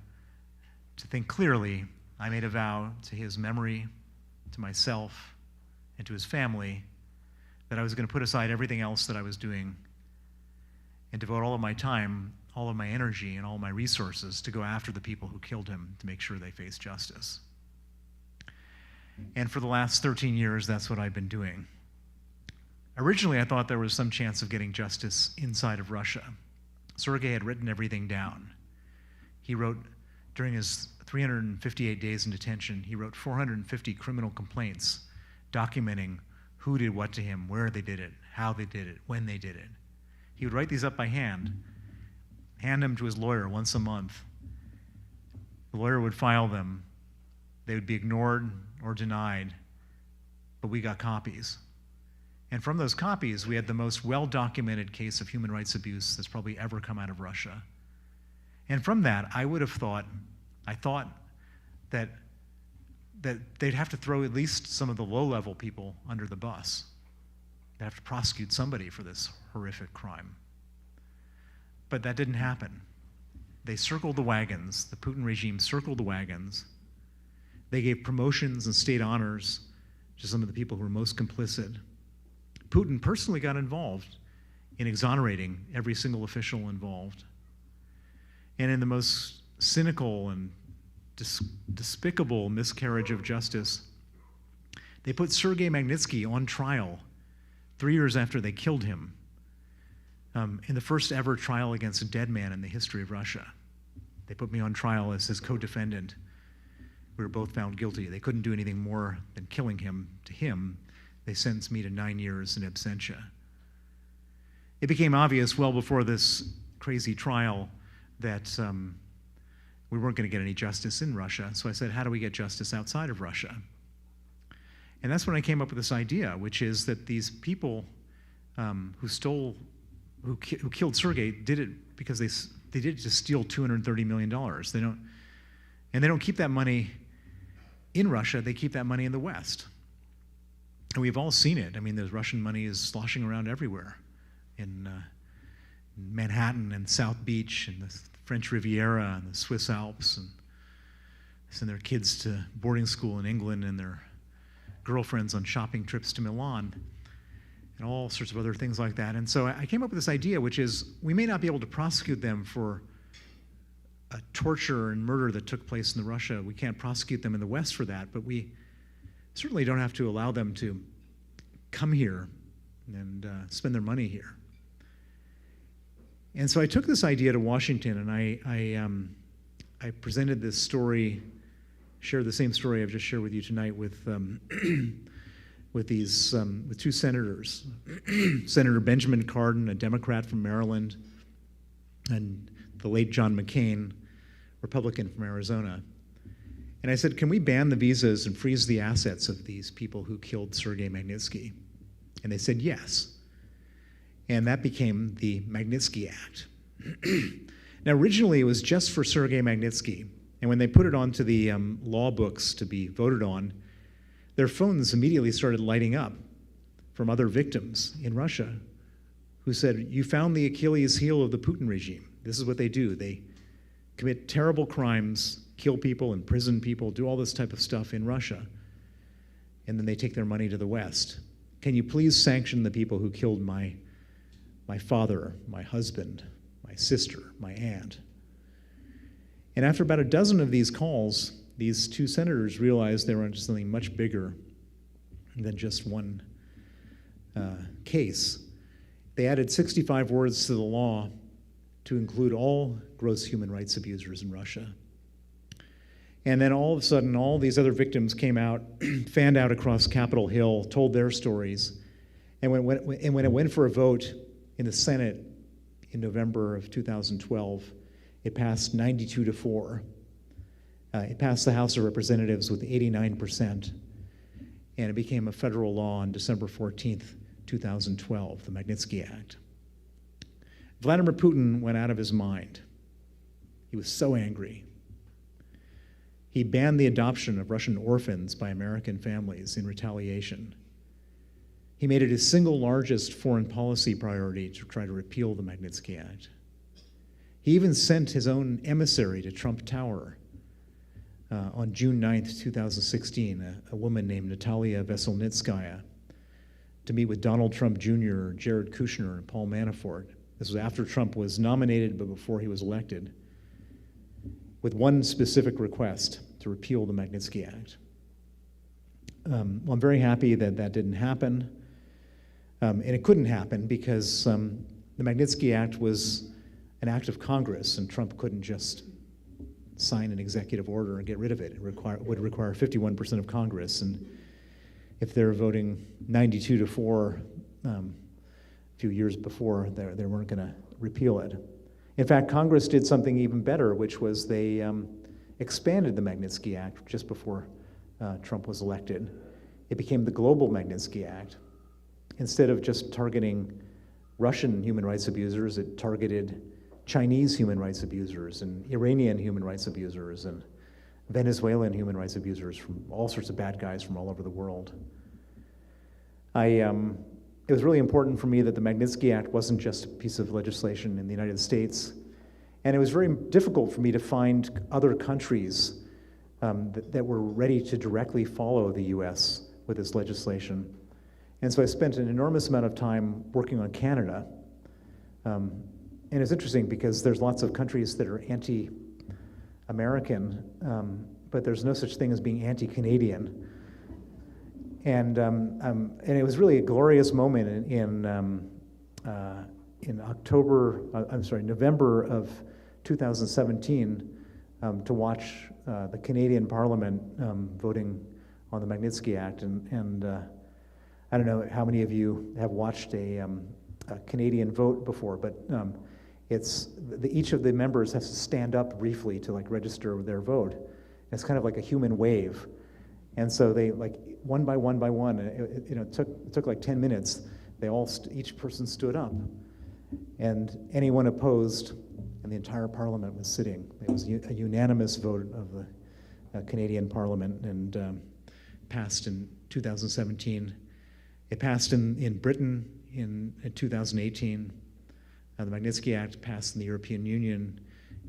to think clearly, I made a vow to his memory, to myself, and to his family that I was going to put aside everything else that I was doing and devote all of my time, all of my energy, and all of my resources to go after the people who killed him to make sure they face justice. And for the last 13 years, that's what I've been doing. Originally, I thought there was some chance of getting justice inside of Russia. Sergei had written everything down. He wrote, during his 358 days in detention, he wrote 450 criminal complaints documenting who did what to him, where they did it, how they did it, when they did it. He would write these up by hand them to his lawyer once a month. The lawyer would file them. They would be ignored or denied, but we got copies. And from those copies, we had the most well-documented case of human rights abuse that's probably ever come out of Russia. And from that, I thought that they'd have to throw at least some of the low-level people under the bus. They'd have to prosecute somebody for this horrific crime. But that didn't happen. They circled the wagons. The Putin regime circled the wagons. They gave promotions and state honors to some of the people who were most complicit. Putin personally got involved in exonerating every single official involved. And in the most cynical and despicable miscarriage of justice, they put Sergei Magnitsky on trial 3 years after they killed him, in the first ever trial against a dead man in the history of Russia. They put me on trial as his co-defendant. We were both found guilty. They couldn't do anything more than killing him. To him, they sentenced me to 9 years in absentia. It became obvious well before this crazy trial that we weren't going to get any justice in Russia. So I said, how do we get justice outside of Russia? And that's when I came up with this idea, which is that these people who killed Sergei did it because they did it to steal $230 million. They don't keep that money in Russia. They keep that money in the West. And we've all seen it. I mean, there's Russian money is sloshing around everywhere in Manhattan and South Beach and the French Riviera and the Swiss Alps, and they send their kids to boarding school in England and their girlfriends on shopping trips to Milan and all sorts of other things like that. And so I came up with this idea, which is we may not be able to prosecute them for a torture and murder that took place in Russia. We can't prosecute them in the West for that, but we certainly don't have to allow them to come here and spend their money here. And so I took this idea to Washington, and I presented this story, shared the same story I've just shared with you tonight with two senators, Senator Benjamin Cardin, a Democrat from Maryland, and the late John McCain, Republican from Arizona. And I said, can we ban the visas and freeze the assets of these people who killed Sergei Magnitsky? And they said yes. And that became the Magnitsky Act. Now, originally, it was just for Sergei Magnitsky. And when they put it onto the law books to be voted on, their phones immediately started lighting up from other victims in Russia who said, you found the Achilles heel of the Putin regime. This is what they do. They commit terrible crimes, kill people, imprison people, do all this type of stuff in Russia, and then they take their money to the West. Can you please sanction the people who killed my father, my husband, my sister, my aunt? And after about a dozen of these calls, these two senators realized they were onto something much bigger than just one case. They added 65 words to the law to include all gross human rights abusers in Russia. And then all of a sudden, all these other victims came out, fanned out across Capitol Hill, told their stories. And when it went for a vote in the Senate in November of 2012, it passed 92-4. It passed the House of Representatives with 89%. and it became a federal law on December 14th, 2012, the Magnitsky Act. Vladimir Putin went out of his mind. He was so angry. He banned the adoption of Russian orphans by American families in retaliation. He made it his single largest foreign policy priority to try to repeal the Magnitsky Act. He even sent his own emissary to Trump Tower on June 9th, 2016, a woman named Natalia Veselnitskaya, to meet with Donald Trump Jr., Jared Kushner, and Paul Manafort. This was after Trump was nominated, but before he was elected, with one specific request: to repeal the Magnitsky Act. Well, I'm very happy that that didn't happen. And it couldn't happen because the Magnitsky Act was an act of Congress, and Trump couldn't just sign an executive order and get rid of it. It would require 51% of Congress, and if they're voting 92-4 a few years before, they weren't going to repeal it. In fact, Congress did something even better, which was they expanded the Magnitsky Act just before Trump was elected. It became the Global Magnitsky Act. Instead of just targeting Russian human rights abusers, it targeted Chinese human rights abusers and Iranian human rights abusers and Venezuelan human rights abusers, from all sorts of bad guys from all over the world. It was really important for me that the Magnitsky Act wasn't just a piece of legislation in the United States, and it was very difficult for me to find other countries that were ready to directly follow the US with this legislation. And so I spent an enormous amount of time working on Canada. And it's interesting because there's lots of countries that are anti-American, but there's no such thing as being anti-Canadian. And it was really a glorious moment in November of 2017 to watch the Canadian Parliament voting on the Magnitsky Act. And I don't know how many of you have watched a Canadian vote before, but each of the members has to stand up briefly to register their vote. It's kind of like a human wave, and so they one by one, it took like 10 minutes. Each person stood up, and anyone opposed, and the entire Parliament was sitting. It was a unanimous vote of the Canadian Parliament, and passed in 2017. It passed in Britain in 2018. The Magnitsky Act passed in the European Union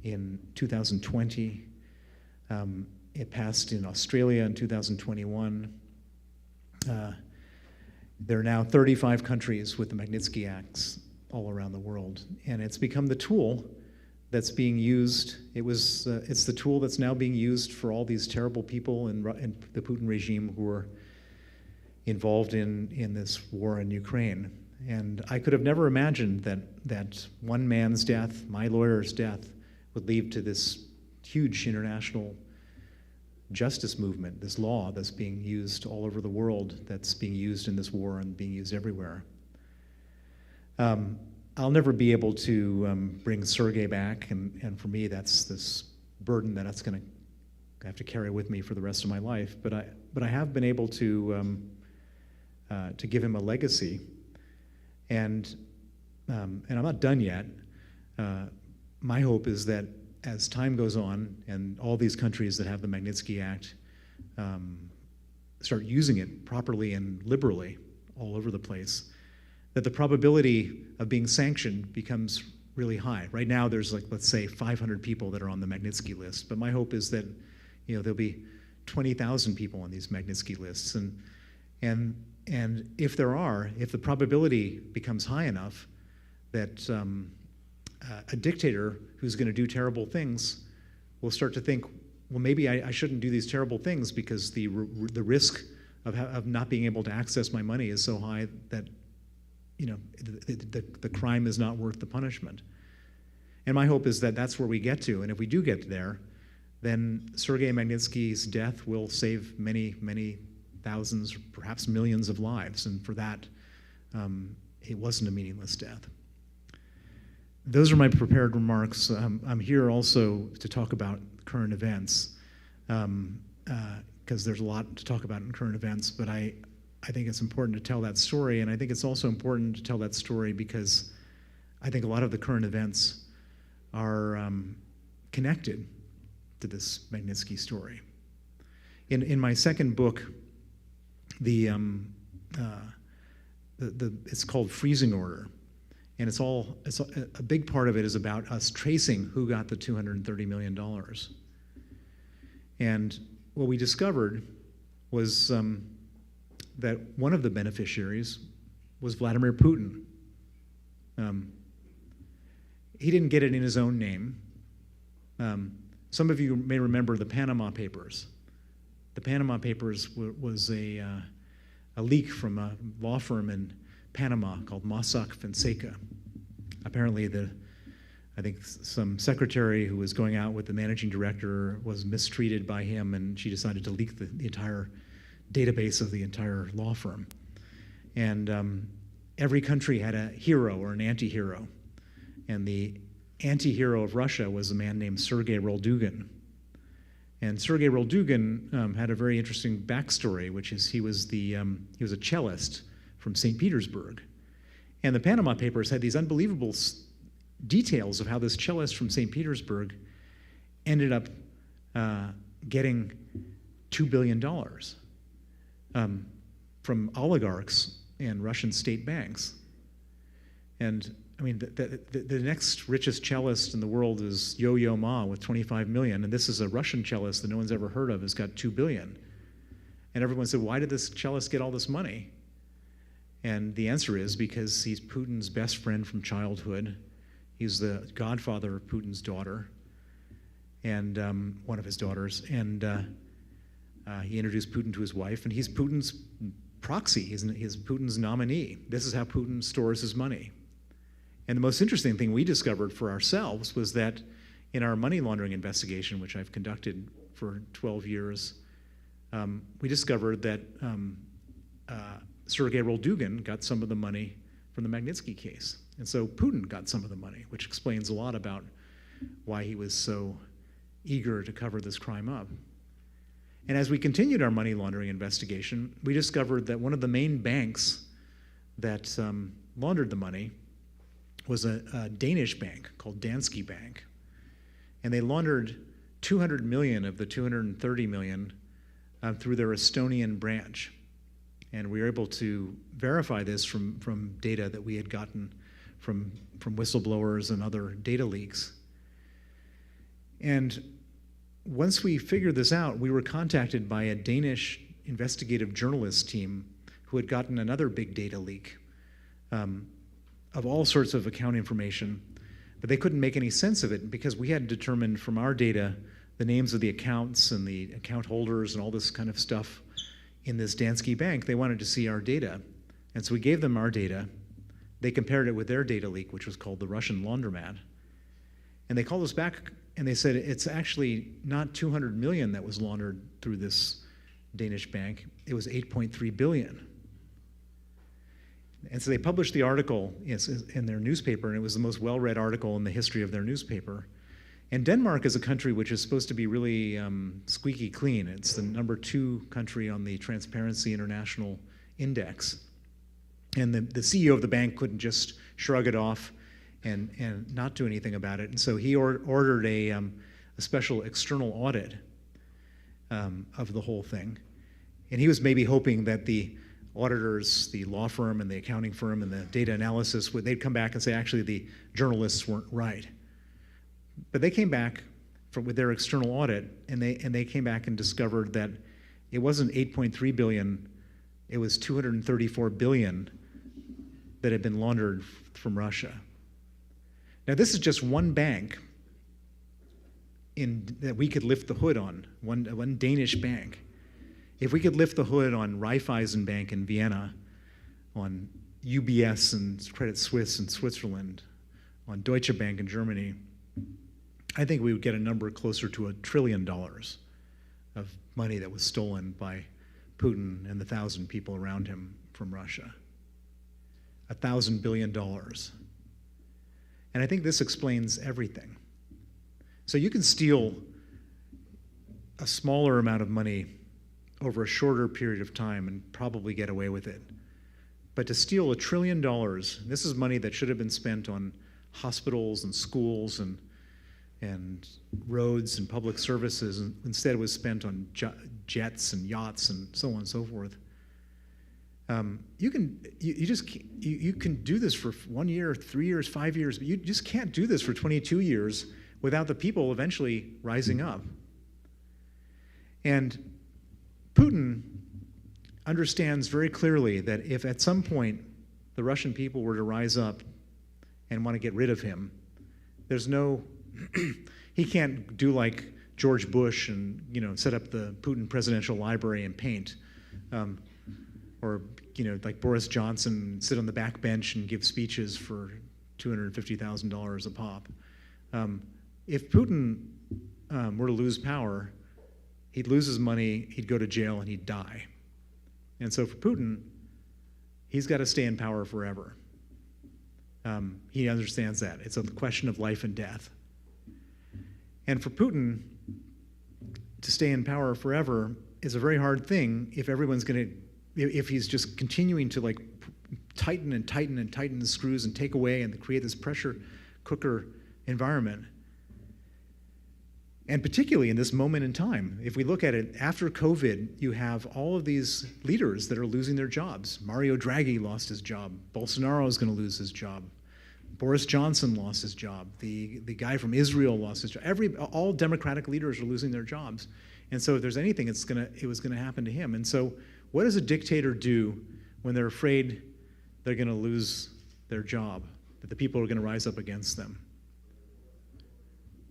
in 2020. It passed in Australia in 2021. There are now 35 countries with the Magnitsky Acts all around the world, and it's become the tool that's being used. It's the tool that's now being used for all these terrible people in the Putin regime who are involved in this war in Ukraine. And I could have never imagined that one man's death, my lawyer's death, would lead to this huge international justice movement, this law that's being used all over the world, that's being used in this war and being used everywhere. I'll never be able to bring Sergei back, and for me that's this burden that that's going to have to carry with me for the rest of my life. But I have been able to give him a legacy, and I'm not done yet. My hope is that as time goes on and all these countries that have the Magnitsky Act start using it properly and liberally all over the place, that the probability of being sanctioned becomes really high. Right now there's let's say 500 people that are on the Magnitsky list, but my hope is that there'll be 20,000 people on these Magnitsky lists, and if the probability becomes high enough that a dictator who's going to do terrible things will start to think, well, maybe I shouldn't do these terrible things because the risk of not being able to access my money is so high that the crime is not worth the punishment. And my hope is that that's where we get to, and if we do get there, then Sergei Magnitsky's death will save many, many thousands, perhaps millions of lives, and for that, it wasn't a meaningless death. Those are my prepared remarks. I'm here also to talk about current events. because there's a lot to talk about in current events, but I think it's important to tell that story, and I think it's also important to tell that story because I think a lot of the current events are connected to this Magnitsky story. In my second book, it's called Freezing Order, and it's a big part of it is about us tracing who got the $230 million. And what we discovered was that one of the beneficiaries was Vladimir Putin. He didn't get it in his own name. Some of you may remember the Panama Papers. The Panama Papers was a leak from a law firm in Panama called Mossack Fonseca. Apparently, I think some secretary who was going out with the managing director was mistreated by him, and she decided to leak the entire database of the entire law firm. And every country had a hero or an anti-hero. And the anti-hero of Russia was a man named Sergei Roldugin. And Sergei Roldugin had a very interesting backstory, which is he was a cellist from St. Petersburg. And the Panama Papers had these unbelievable details of how this cellist from St. Petersburg ended up getting $2 billion from oligarchs and Russian state banks. And I mean, the next richest cellist in the world is Yo-Yo Ma with 25 million, and this is a Russian cellist that no one's ever heard of, has got 2 billion. And everyone said, why did this cellist get all this money? And the answer is because he's Putin's best friend from childhood. He's the godfather of Putin's daughter, and one of his daughters, and he introduced Putin to his wife, and he's Putin's proxy, he's Putin's nominee. This is how Putin stores his money. And the most interesting thing we discovered for ourselves was that in our money laundering investigation, which I've conducted for 12 years, we discovered that Sergei Roldugin got some of the money from the Magnitsky case. And so Putin got some of the money, which explains a lot about why he was so eager to cover this crime up. And as we continued our money laundering investigation, we discovered that one of the main banks that laundered the money was a Danish bank called Danske Bank. And they laundered 200 million of the 230 million through their Estonian branch. And we were able to verify this from data that we had gotten from whistleblowers and other data leaks. And once we figured this out, we were contacted by a Danish investigative journalist team who had gotten another big data leak of all sorts of account information, but they couldn't make any sense of it because we had determined from our data the names of the accounts and the account holders and all this kind of stuff in this Danske Bank. They wanted to see our data. And so we gave them our data. They compared it with their data leak, which was called the Russian laundromat. And they called us back and they said, it's actually not 200 million that was laundered through this Danish bank. It was 8.3 billion. And so they published the article in their newspaper, and it was the most well-read article in the history of their newspaper. And Denmark is a country which is supposed to be really squeaky clean. It's the #2 country on the Transparency International Index. And the CEO of the bank couldn't just shrug it off and not do anything about it. And so he ordered a special external audit of the whole thing. And he was maybe hoping that the auditors, the law firm and the accounting firm and the data analysis, they'd come back and say, actually, the journalists weren't right. But they came back with their external audit, and they came back and discovered that it wasn't 8.3 billion, it was 234 billion that had been laundered from Russia. Now, this is just one bank that we could lift the hood on, one Danish bank. If we could lift the hood on Raiffeisen Bank in Vienna, on UBS and Credit Suisse in Switzerland, on Deutsche Bank in Germany, I think we would get a number closer to $1 trillion of money that was stolen by Putin and the 1,000 people around him from Russia. $1,000 billion. And I think this explains everything. So you can steal a smaller amount of money over a shorter period of time and probably get away with it. But to steal $1 trillion, this is money that should have been spent on hospitals and schools and roads and public services, and instead it was spent on jets and yachts and so on and so forth. You can do this for 1 year, 3 years, 5 years, but you just can't do this for 22 years without the people eventually rising up. And Putin understands very clearly that if at some point the Russian people were to rise up and want to get rid of him, he can't do like George Bush and set up the Putin Presidential Library and paint, or like Boris Johnson, sit on the back bench and give speeches for $250,000 a pop. If Putin were to lose power, he'd lose his money, he'd go to jail, and he'd die. And so for Putin, he's got to stay in power forever. He understands that. It's a question of life and death. And for Putin to stay in power forever is a very hard thing if he's just continuing to tighten and tighten and tighten the screws and take away and create this pressure cooker environment. And particularly in this moment in time, if we look at it, after COVID, you have all of these leaders that are losing their jobs. Mario Draghi lost his job. Bolsonaro is going to lose his job. Boris Johnson lost his job. The guy from Israel lost his job. All Democratic leaders are losing their jobs. And so if there's anything, it was going to happen to him. And so what does a dictator do when they're afraid they're going to lose their job, that the people are going to rise up against them?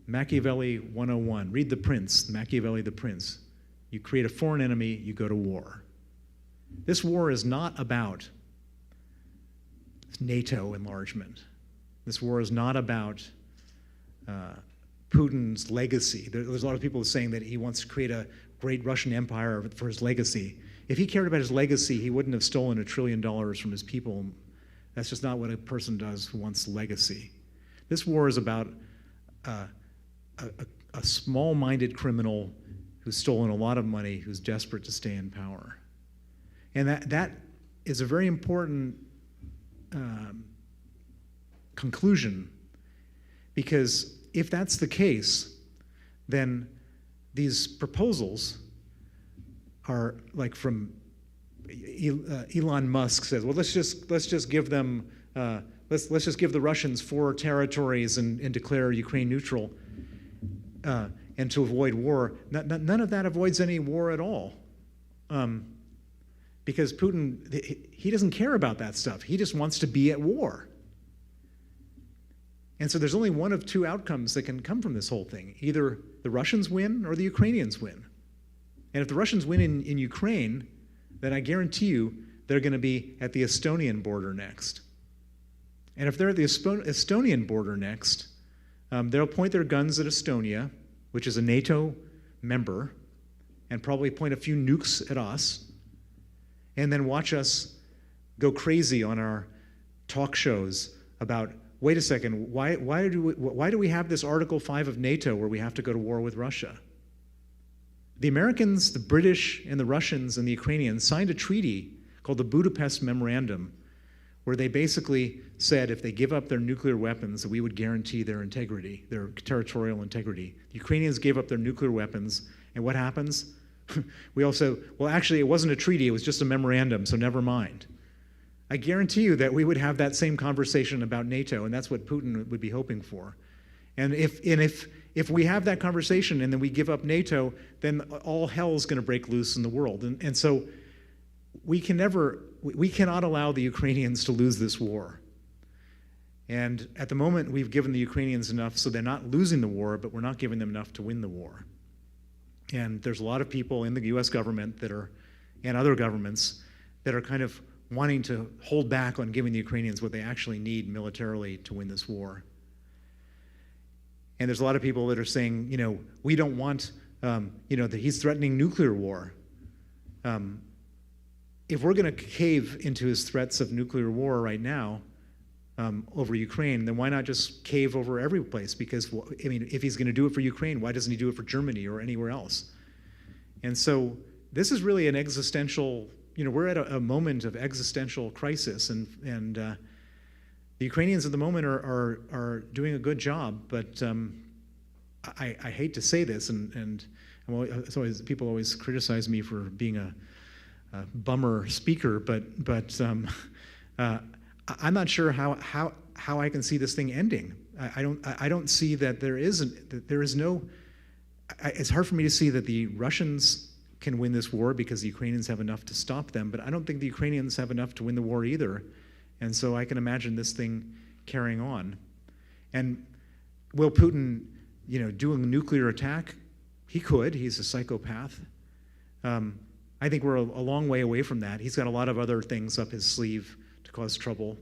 Machiavelli 101. Read The Prince, Machiavelli the Prince. You create a foreign enemy, you go to war. This war is not about NATO enlargement. This war is not about Putin's legacy. There's a lot of people saying that he wants to create a great Russian empire for his legacy. If he cared about his legacy, he wouldn't have stolen $1 trillion from his people. That's just not what a person does who wants legacy. This war is about a small-minded criminal who's stolen a lot of money, who's desperate to stay in power. And that is a very important conclusion, because if that's the case, then these proposals are like from Elon Musk says, well, let's just give them let's just give the Russians 4 territories and declare Ukraine neutral, and to avoid war. None of that avoids any war at all, because Putin, he doesn't care about that stuff. He just wants to be at war. And so there's only one of 2 outcomes that can come from this whole thing. Either the Russians win or the Ukrainians win. And if the Russians win in Ukraine, then I guarantee you they're going to be at the Estonian border next. And if they're at the Estonian border next, they'll point their guns at Estonia, which is a NATO member, and probably point a few nukes at us, and then watch us go crazy on our talk shows about, wait a second, why do we have this Article 5 of NATO where we have to go to war with Russia? The Americans, the British, and the Russians and the Ukrainians signed a treaty called the Budapest Memorandum, where they basically said if they give up their nuclear weapons, that we would guarantee their integrity, their territorial integrity. The Ukrainians gave up their nuclear weapons, and what happens? We also, well, actually, it wasn't a treaty, it was just a memorandum, so never mind. I guarantee you that we would have that same conversation about NATO, and that's what Putin would be hoping for. And if we have that conversation and then we give up NATO, then all hell is going to break loose in the world. And so we cannot allow the Ukrainians to lose this war. And at the moment, we've given the Ukrainians enough so they're not losing the war, but we're not giving them enough to win the war. And there's a lot of people in the US government and other governments that are kind of wanting to hold back on giving the Ukrainians what they actually need militarily to win this war. And there's a lot of people that are saying, we don't want, that he's threatening nuclear war. If we're going to cave into his threats of nuclear war right now over Ukraine, then why not just cave over every place? Because, if he's going to do it for Ukraine, why doesn't he do it for Germany or anywhere else? And so this is really an existential, we're at a moment of existential crisis, and the Ukrainians at the moment are doing a good job, but I hate to say this, and people always criticize me for being a bummer speaker, but I'm not sure how I can see this thing ending. I don't see that there is no. It's hard for me to see that the Russians can win this war because the Ukrainians have enough to stop them, but I don't think the Ukrainians have enough to win the war either. And so I can imagine this thing carrying on. And will Putin, do a nuclear attack? He could. He's a psychopath. I think we're a long way away from that. He's got a lot of other things up his sleeve to cause trouble.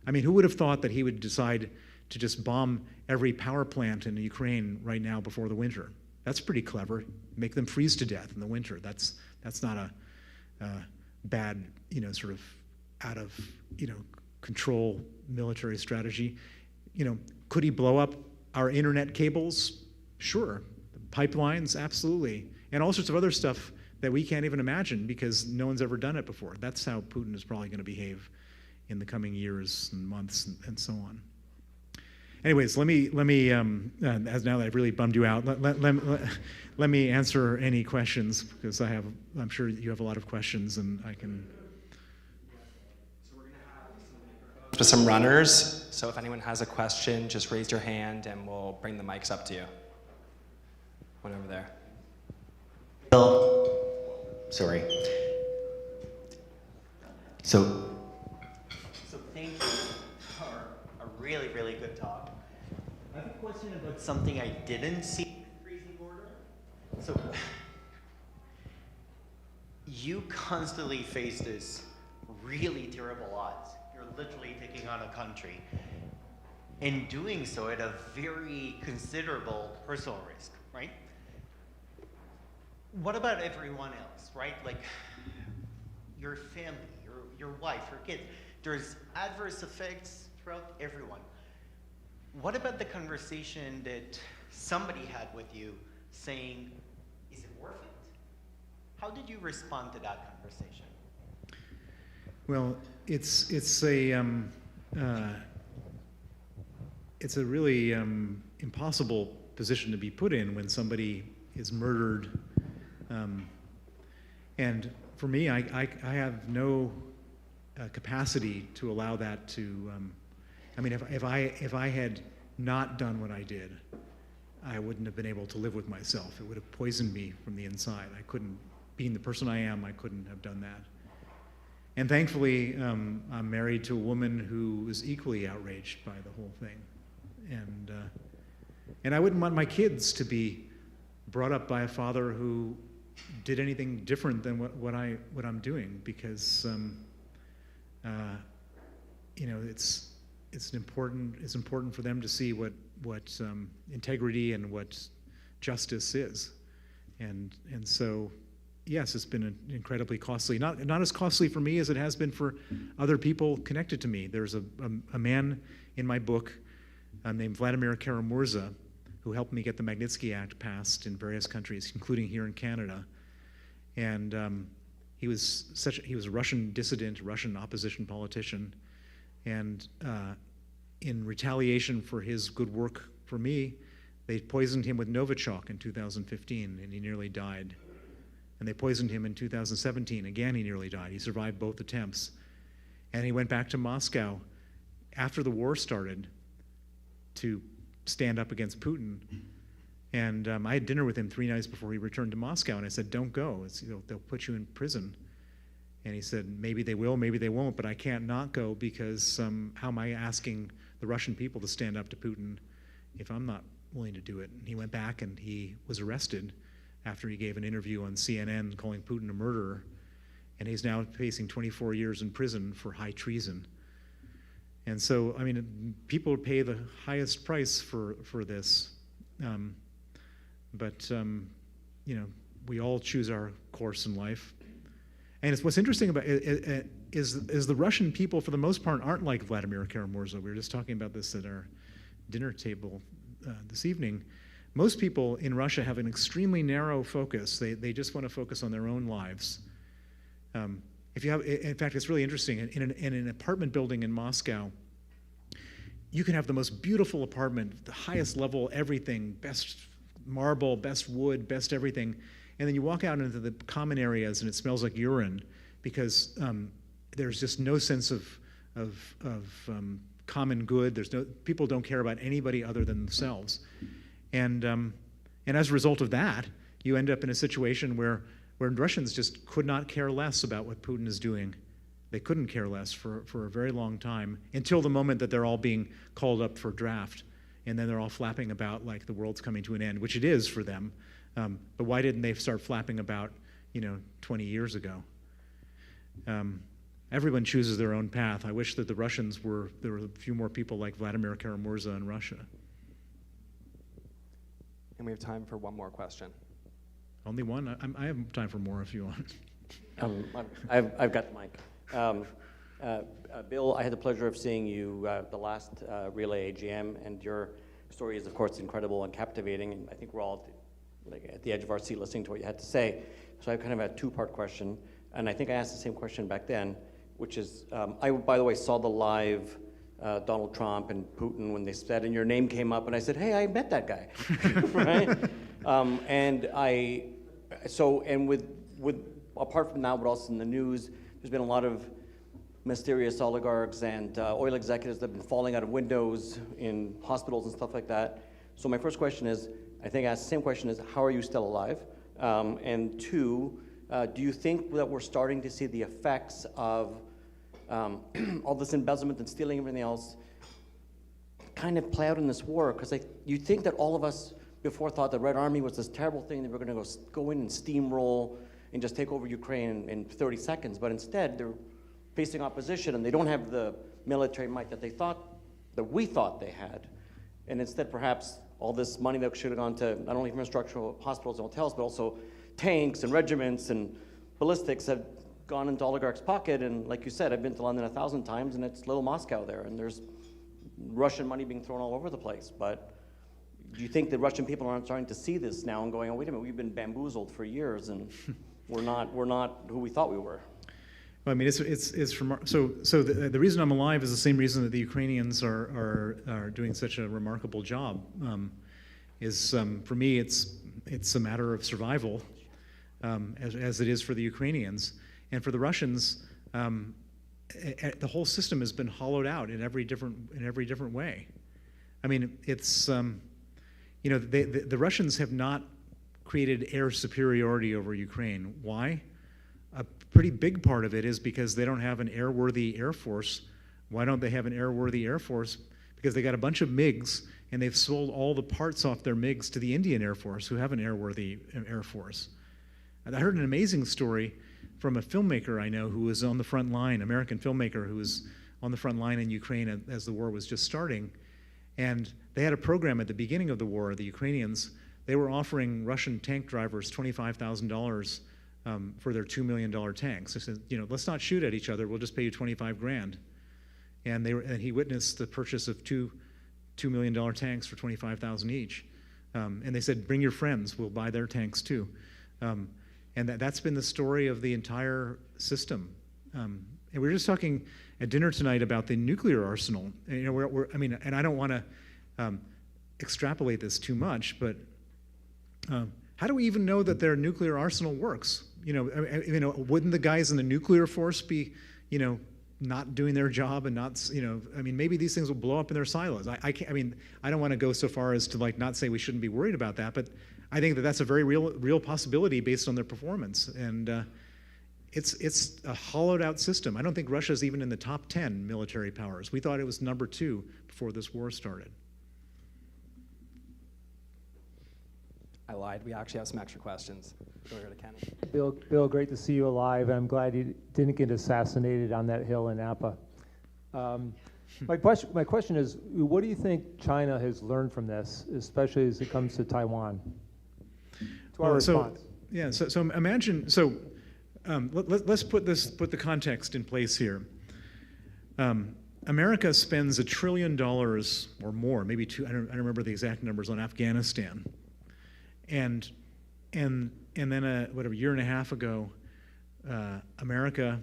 I mean, who would have thought that he would decide to just bomb every power plant in Ukraine right now before the winter? That's pretty clever. Make them freeze to death in the winter. That's not a bad, sort of out of, control military strategy. Could he blow up our internet cables? Sure. Pipelines, absolutely. And all sorts of other stuff that we can't even imagine because no one's ever done it before. That's how Putin is probably going to behave in the coming years and months and so on. Anyways, let me as now that I've really bummed you out, let me answer any questions because I'm sure you have a lot of questions and I can. So we're going to have some runners. So if anyone has a question, just raise your hand and we'll bring the mics up to you. One over there. Bill, sorry. So thank you for a really, really good talk. I have a question about something I didn't see in the freezing order. So you constantly face this really terrible odds. You're literally taking on a country and doing so at a very considerable personal risk, right? What about everyone else, right? Like your family, your wife, your kids. There's adverse effects throughout everyone. What about the conversation that somebody had with you saying, is it worth it? How did you respond to that conversation? Well, it's a really impossible position to be put in when somebody is murdered. And for me, I have no capacity to allow that to. I mean, if I had not done what I did, I wouldn't have been able to live with myself. It would have poisoned me from the inside. I couldn't, being the person I am, I couldn't have done that. And thankfully, I'm married to a woman who was equally outraged by the whole thing. And I wouldn't want my kids to be brought up by a father who did anything different than what I'm doing, because it's important for them to see what integrity and what justice is, and so yes, it's been incredibly costly. Not as costly for me as it has been for other people connected to me. There's a man in my book named Vladimir Kara-Murza who helped me get the Magnitsky Act passed in various countries, including here in Canada. And he was a Russian dissident, Russian opposition politician, and in retaliation for his good work for me, they poisoned him with Novichok in 2015, and he nearly died. And they poisoned him in 2017. Again, he nearly died. He survived both attempts. And he went back to Moscow after the war started to stand up against Putin. And I had dinner with him 3 nights before he returned to Moscow, and I said, don't go. They'll put you in prison. And he said, maybe they will, maybe they won't, but I can't not go because how am I asking the Russian people to stand up to Putin if I'm not willing to do it? And he went back and he was arrested after he gave an interview on CNN calling Putin a murderer. And he's now facing 24 years in prison for high treason. And so, I mean, people pay the highest price for this. But we all choose our course in life. And what's interesting about it is the Russian people, for the most part, aren't like Vladimir Kara-Murza. We were just talking about this at our dinner table this evening. most people in Russia have an extremely narrow focus. They just want to focus on their own lives. If you have, in fact, it's really interesting. In an apartment building in Moscow, you can have the most beautiful apartment, the highest level, everything, best marble, best wood, best everything, and then you walk out into the common areas and it smells like urine because there's just no sense of common good. People don't care about anybody other than themselves, and as a result of that, you end up in a situation where Russians just could not care less about what Putin is doing. They couldn't care less for a very long time until the moment that they're all being called up for draft, and then they're all flapping about like the world's coming to an end, which it is for them. But why didn't they start flapping about, 20 years ago? Everyone chooses their own path. I wish that there were a few more people like Vladimir Karamurza in Russia. And we have time for one more question. Only one? I have time for more if you want. I've got the mic. Bill, I had the pleasure of seeing you the last Relay AGM, and your story is, of course, incredible and captivating, and I think we're all at the edge of our seat listening to what you had to say. So I kind of had a two-part question, and I think I asked the same question back then, which is, I, by the way, saw the live Donald Trump and Putin when they said, and your name came up, and I said, hey, I met that guy, right? And with apart from now, what else in the news, there's been a lot of mysterious oligarchs and oil executives that have been falling out of windows in hospitals and stuff like that. So my first question is, I think I asked the same question, is how are you still alive? And two, do you think that we're starting to see the effects of all this embezzlement and stealing and everything else kind of play out in this war? Because you think that all of us before thought the Red Army was this terrible thing that we're going to go in and steamroll and just take over Ukraine in 30 seconds, but instead they're facing opposition and they don't have the military might that we thought they had. And instead, perhaps all this money that should have gone to not only infrastructure, hospitals and hotels, but also tanks and regiments and ballistics have gone into oligarchs' pocket. And like you said, I've been to London 1,000 times, and it's little Moscow there, and there's Russian money being thrown all over the place. But do you think the Russian people aren't starting to see this now and going, oh, wait a minute, we've been bamboozled for years, and we're not who we thought we were? Well, I mean, it's from so the reason I'm alive is the same reason that the Ukrainians are doing such a remarkable job. For me, it's a matter of survival, as it is for the Ukrainians, and for the Russians, the whole system has been hollowed out in every different way. I mean, it's the Russians have not created air superiority over Ukraine. Why? A pretty big part of it is because they don't have an airworthy Air Force. Why don't they have an airworthy Air Force? Because they got a bunch of MiGs, and they've sold all the parts off their MiGs to the Indian Air Force, who have an airworthy Air Force. And I heard an amazing story from a filmmaker I know who was on the front line, American filmmaker who was on the front line in Ukraine as the war was just starting. And they had a program at the beginning of the war, the Ukrainians. They were offering Russian tank drivers $25,000 for their $2 million tanks. They said, let's not shoot at each other. We'll just pay you 25 grand. And he witnessed the purchase of $2 million tanks for 25,000 each. And they said, bring your friends. We'll buy their tanks too. And that's been the story of the entire system. And we were just talking at dinner tonight about the nuclear arsenal. And and I don't want to extrapolate this too much, but how do we even know that their nuclear arsenal works? Wouldn't the guys in the nuclear force be, not doing their job and not, maybe these things will blow up in their silos. I don't want to go so far as to not say we shouldn't be worried about that, but I think that that's a very real possibility based on their performance. And it's a hollowed out system. I don't think Russia's even in the top 10 military powers. We thought it was number 2 before this war started. I lied. We actually have some extra questions. Go here to Kenny. Bill, great to see you alive. I'm glad you didn't get assassinated on that hill in Napa. My question is, what do you think China has learned from this, especially as it comes to Taiwan? To our response. So imagine. Let's put the context in place here. America spends $1 trillion or more, maybe 2. I don't remember the exact numbers on Afghanistan. and then whatever, year and a half ago, America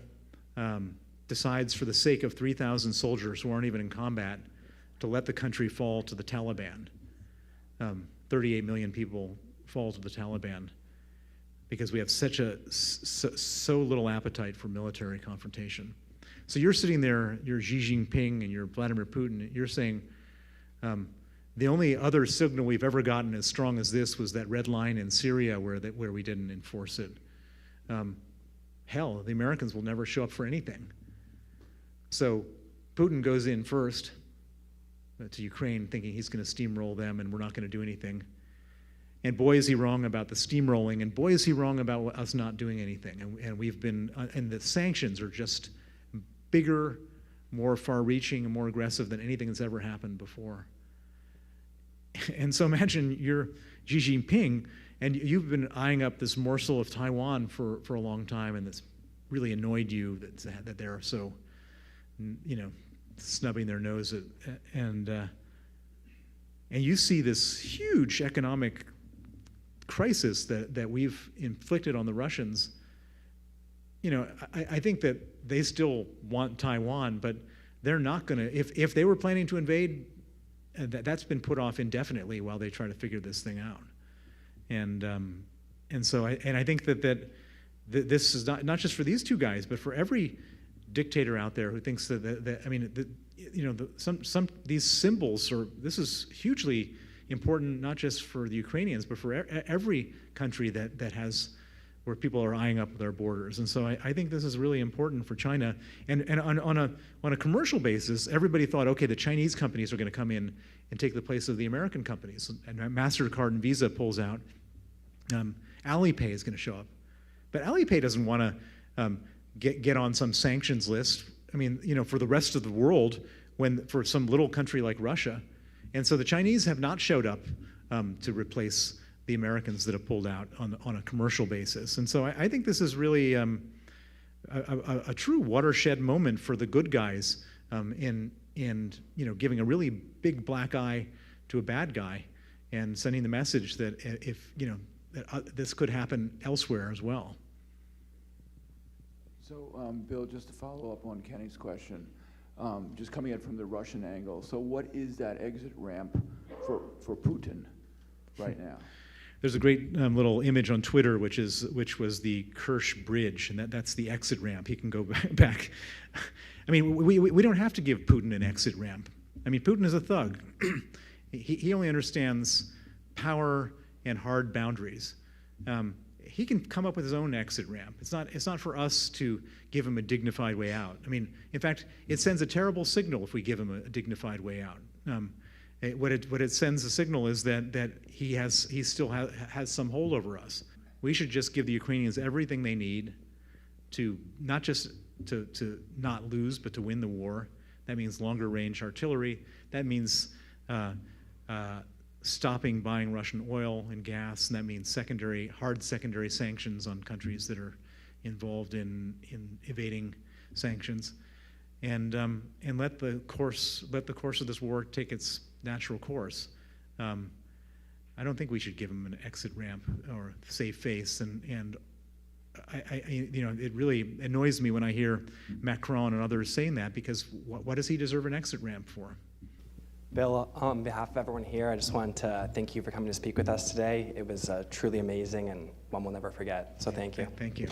decides, for the sake of 3,000 soldiers who aren't even in combat, to let the country fall to the Taliban. 38 million people fall to the Taliban because we have so little appetite for military confrontation. So you're sitting there, you're Xi Jinping and you're Vladimir Putin, you're saying, the only other signal we've ever gotten as strong as this was that red line in Syria where we didn't enforce it. Hell, the Americans will never show up for anything. So Putin goes in first to Ukraine thinking he's going to steamroll them and we're not going to do anything. And boy, is he wrong about the steamrolling, and boy, is he wrong about us not doing anything. And we've been, and the sanctions are just bigger, more far-reaching, and more aggressive than anything that's ever happened before. And so imagine you're Xi Jinping, and you've been eyeing up this morsel of Taiwan for a long time, and it's really annoyed you that they're so, snubbing their nose at, and you see this huge economic crisis that we've inflicted on the Russians. I think that they still want Taiwan, but they're not going to, if they were planning to invade, that's been put off indefinitely while they try to figure this thing out. And so I think that this is not just for these two guys, but for every dictator out there who thinks these symbols this is hugely important, not just for the Ukrainians, but for every country that has, where people are eyeing up their borders. And so I think this is really important for China. And on a commercial basis, everybody thought, okay, the Chinese companies are going to come in and take the place of the American companies. And MasterCard and Visa pulls out. Alipay is going to show up. But Alipay doesn't want to get on some sanctions list, for the rest of the world, for some little country like Russia. And so the Chinese have not showed up to replace the Americans that have pulled out on a commercial basis. And so I think this is really a true watershed moment for the good guys in giving a really big black eye to a bad guy and sending the message that this could happen elsewhere as well. So, Bill, just to follow up on Kenny's question, just coming in from the Russian angle, so what is that exit ramp for Putin right now? There's a great little image on Twitter, which was the Kirsch Bridge, and that's the exit ramp. He can go back. We don't have to give Putin an exit ramp. Putin is a thug. He only understands power and hard boundaries. He can come up with his own exit ramp. It's not for us to give him a dignified way out. In fact, it sends a terrible signal if we give him a dignified way out. What it sends a signal is that he still has some hold over us. We should just give the Ukrainians everything they need to not just to not lose, but to win the war. That means longer range artillery. That means stopping buying Russian oil and gas, and that means hard secondary sanctions on countries that are involved in evading sanctions, and let the course of this war take its natural course. I don't think we should give them an exit ramp or save face, and it really annoys me when I hear Macron and others saying that, because what does he deserve an exit ramp for? Bill, on behalf of everyone here, I just wanted to thank you for coming to speak with us today. It was truly amazing and one we'll never forget, so thank you. Thank you.